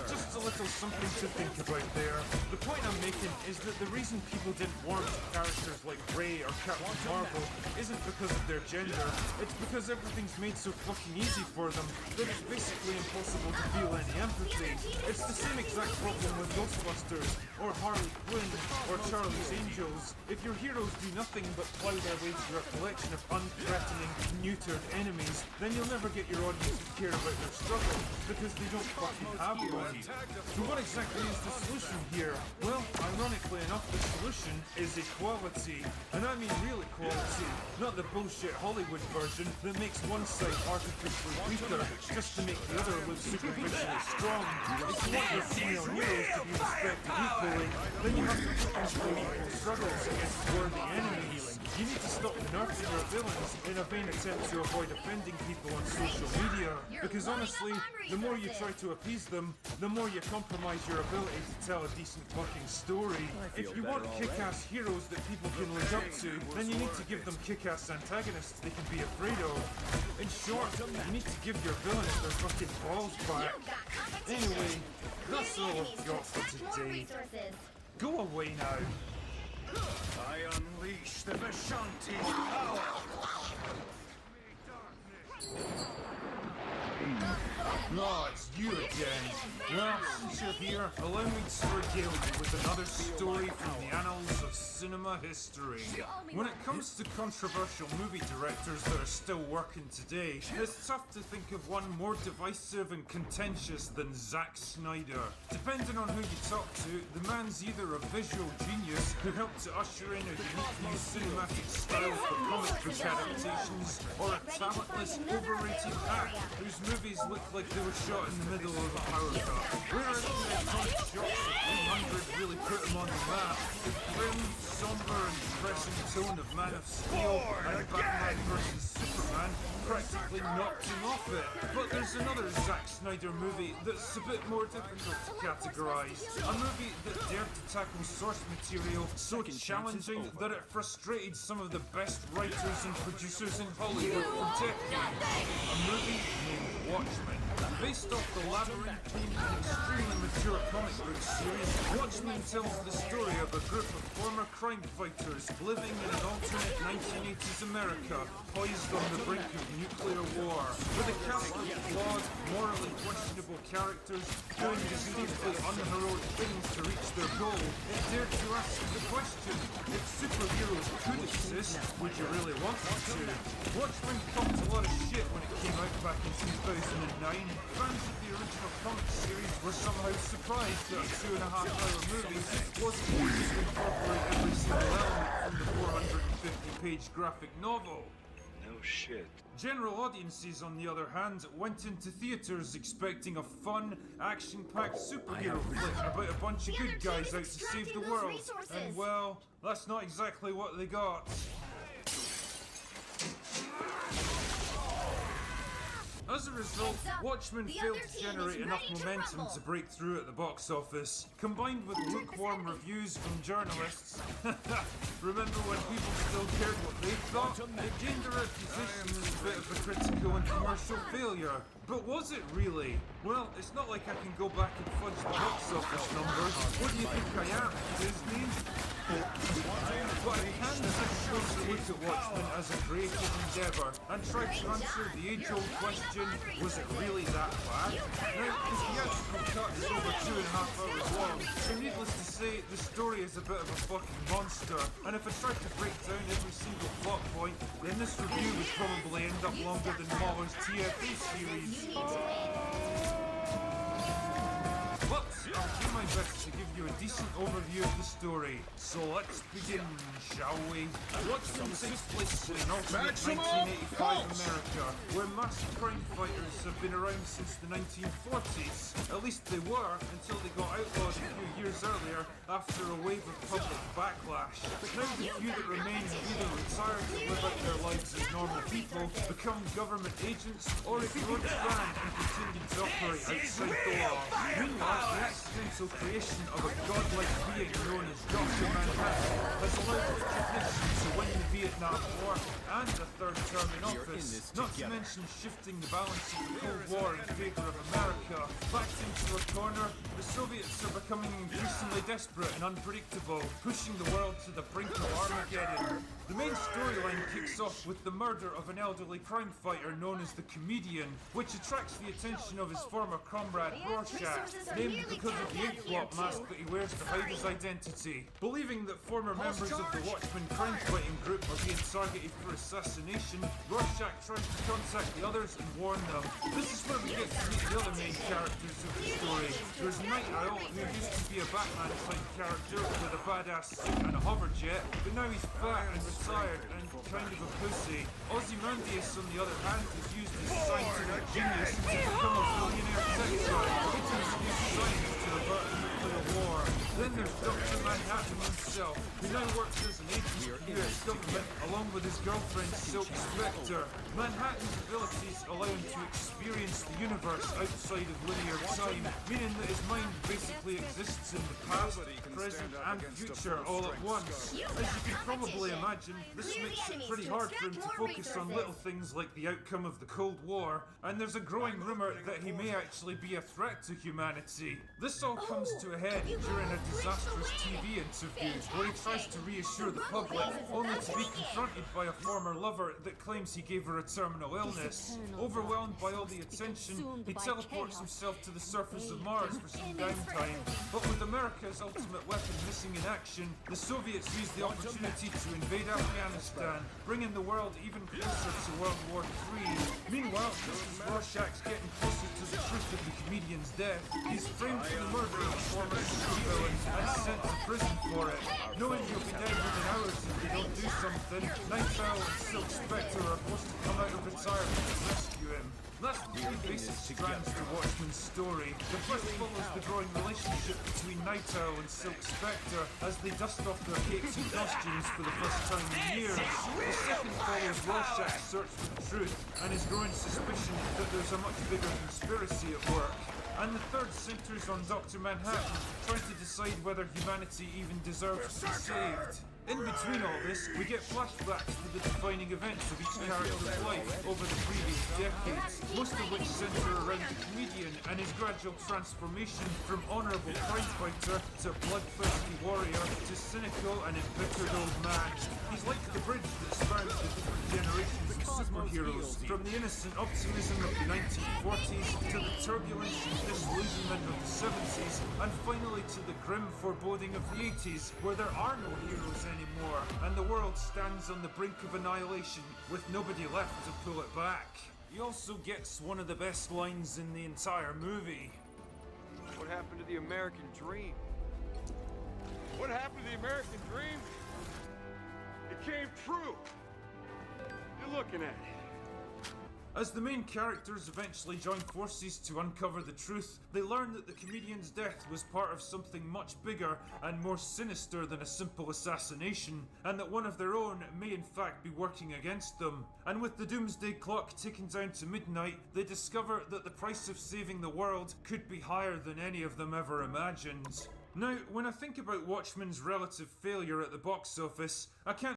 Speaker 10: Just a little something to think about there. The point I'm making is that the reason people didn't warm to characters like Rey or Captain Marvel isn't because of their gender, it's because everything's made so fucking easy for them that it's basically impossible to feel any empathy. It's the same exact problem with Ghostbusters, or Harley Quinn, or Charlie's Angels. If your heroes do nothing but plow their way through a collection of unthreatening, neutered enemies, then you'll never get your audience to care about their struggle, because they don't fucking have one. So what exactly is the solution here? Well, ironically enough, the solution is equality. And I mean real equality, not the bullshit Hollywood version that makes one side artificially weaker just to make the other look superficially strong. If you want your female heroes to be respected equally, then you have to put them through equal struggles against worthy enemies. You need to stop nerfing your villains in a vain attempt to avoid offending people on social media. Because honestly, the more you try to appease them, the more you compromise your ability to tell a decent fucking story. If you want kick-ass heroes that people can look up to, then you need to give them kick-ass antagonists they can be afraid of. In short, you need to give your villains their fucking balls back. Anyway, that's all I've got for today. Go away now.
Speaker 15: I unleash the Vishanti power!
Speaker 10: Oh, it's you again. Well, since you're here, allow me to regale you with another story from the annals of cinema history. When it comes to controversial movie directors that are still working today, it's tough to think of one more divisive and contentious than Zack Snyder. Depending on who you talk to, the man's either a visual genius who helped to usher in a unique new cinematic style for comic book adaptations, or a talentless, overrated hack whose movies look like they were shot in the middle of a power cut. Whereas the iconic shots of 300 really put him on the map, the grim, somber and depressing tone of Man of Steel and Batman vs Superman practically knocked him off it. But there's another Zack Snyder movie that's a bit more difficult to categorise. A movie that dared to tackle source material so challenging that it frustrated some of the best writers and producers in Hollywood for decades. A movie named Watchmen. Based off the labyrinthine and extremely mature comic book series, Watchmen tells the story of a group of former crime fighters living in an alternate 1980s America, poised on the brink of nuclear war. With a cast of flawed, morally questionable characters doing distinctly unheroic things to reach their goal, it dared to ask the question, if superheroes could exist, would you really want them to? Watchmen copped a lot of shit when it came out back in 2009. Fans of the original comic series were somehow surprised that a 2.5-hour movie wasn't able to incorporate every single element from the 450-page graphic novel.
Speaker 18: No shit.
Speaker 10: General audiences, on the other hand, went into theaters expecting a fun, action-packed superhero flick about a bunch of good guys out to save the world. And well, that's not exactly what they got. As As a result, Watchmen failed to generate enough momentum to break through at the box office. Combined with lukewarm reviews from journalists, remember when people still cared what they thought? It gained a reputation as a bit of a critical and commercial failure. But was it really? Well, it's not like I can go back and fudge the box office numbers. What do you think I am, Disney? But I can take a closer look at Watchmen as a creative endeavour and try to answer the age-old question, was it really that bad? Now, the theatrical cut is over 2.5 hours long, so needless to say, the story is a bit of a fucking monster, and if I tried to break down every single plot point, then this review would probably end up longer than Mahler's TFA series. But I'll do my best to give you a decent overview of the story. So let's begin, shall we? Watchmen takes place in alternate 1985 America, where masked crime fighters have been around since the 1940s. At least they were, until they got outlawed a few years earlier after a wave of public backlash. Now the few that remain have either retired to live out their lives as normal people, become government agents, or ignored the ban and continued to operate outside the law. Meanwhile, the accidental creation of a godlike being known as Dr. Manhattan has allowed recognition to win the Vietnam War and a third term in office, not to mention shifting the balance of the Cold War in favour of America. Backed into a corner, the Soviets are becoming increasingly desperate and unpredictable, pushing the world to the brink of Armageddon. The main storyline kicks off with the murder of an elderly crime fighter known as the Comedian, which attracts the attention of his former comrade Rorschach, named because of the ink blot mask that he wears to hide his identity. Believing that former members of the Watchmen crime fighting group are being targeted for assassination, Rorschach tries to contact the others and warn them. This is where we get to meet the other main characters of the story. There's Night Owl, who used to be a Batman-type character with a badass suit and a hover jet, but now he's fat and retired and kind of a pussy. Ozymandias, on the other hand, has used his scientific genius to become a billionaire tech giant, looking to use science to avert a nuclear war. Then there's Dr. Manhattan himself, who now works as an agent for the US government, along with his girlfriend Silk Spectre. Manhattan's abilities allow him to experience the universe outside of linear time, meaning that his mind basically exists in the past, present, and future all at once. As you can probably imagine, this makes it pretty hard for him to focus on little things like the outcome of the Cold War, and there's a growing rumour that he may actually be a threat to humanity. This all comes to a head during a disastrous TV interview where he tries to reassure the public, only to be confronted by a former lover that claims he gave her a terminal illness. Overwhelmed by all the attention, he teleports himself to the surface of Mars for some downtime. But with America's ultimate weapon missing in action, the Soviets use the opportunity to invade Afghanistan, bringing the world even closer to World War III. Meanwhile, just as Rorschach's getting closer to the truth of the comedian's death, he's framed for the murder of a former supervillain and sent to prison for it. Knowing he'll be dead within hours if they don't do something, Night Owl and Silk Spectre are forced to come out of retirement to rescue him. That's the three basic strands to Watchmen's story. The first follows the growing relationship between Night Owl and Silk Spectre as they dust off their capes and costumes for the first time in years. The second follows Rorschach's search for the truth and his growing suspicion that there's a much bigger conspiracy at work. And the third centers on Dr. Manhattan, trying to decide whether humanity even deserves to be saved. In between all this, we get flashbacks to the defining events of each character's life over the previous decades, most of which center around the comedian and his gradual transformation from honorable crime fighter to bloodthirsty warrior to cynical and embittered old man. He's like the bridge that spans the different generations of superheroes, from the innocent optimism of the 1940s to the turbulence and disillusionment of the 70s, and finally to the grim foreboding of the 80s, where there are no heroes anymore, and the world stands on the brink of annihilation with nobody left to pull it back. He also gets one of the best lines in the entire movie.
Speaker 18: What happened to the American dream? What happened to the American dream? It came true. You're looking at it.
Speaker 10: As the main characters eventually join forces to uncover the truth, they learn that the comedian's death was part of something much bigger and more sinister than a simple assassination, and that one of their own may in fact be working against them. And with the doomsday clock ticking down to midnight, they discover that the price of saving the world could be higher than any of them ever imagined. Now, when I think about Watchmen's relative failure at the box office, I can't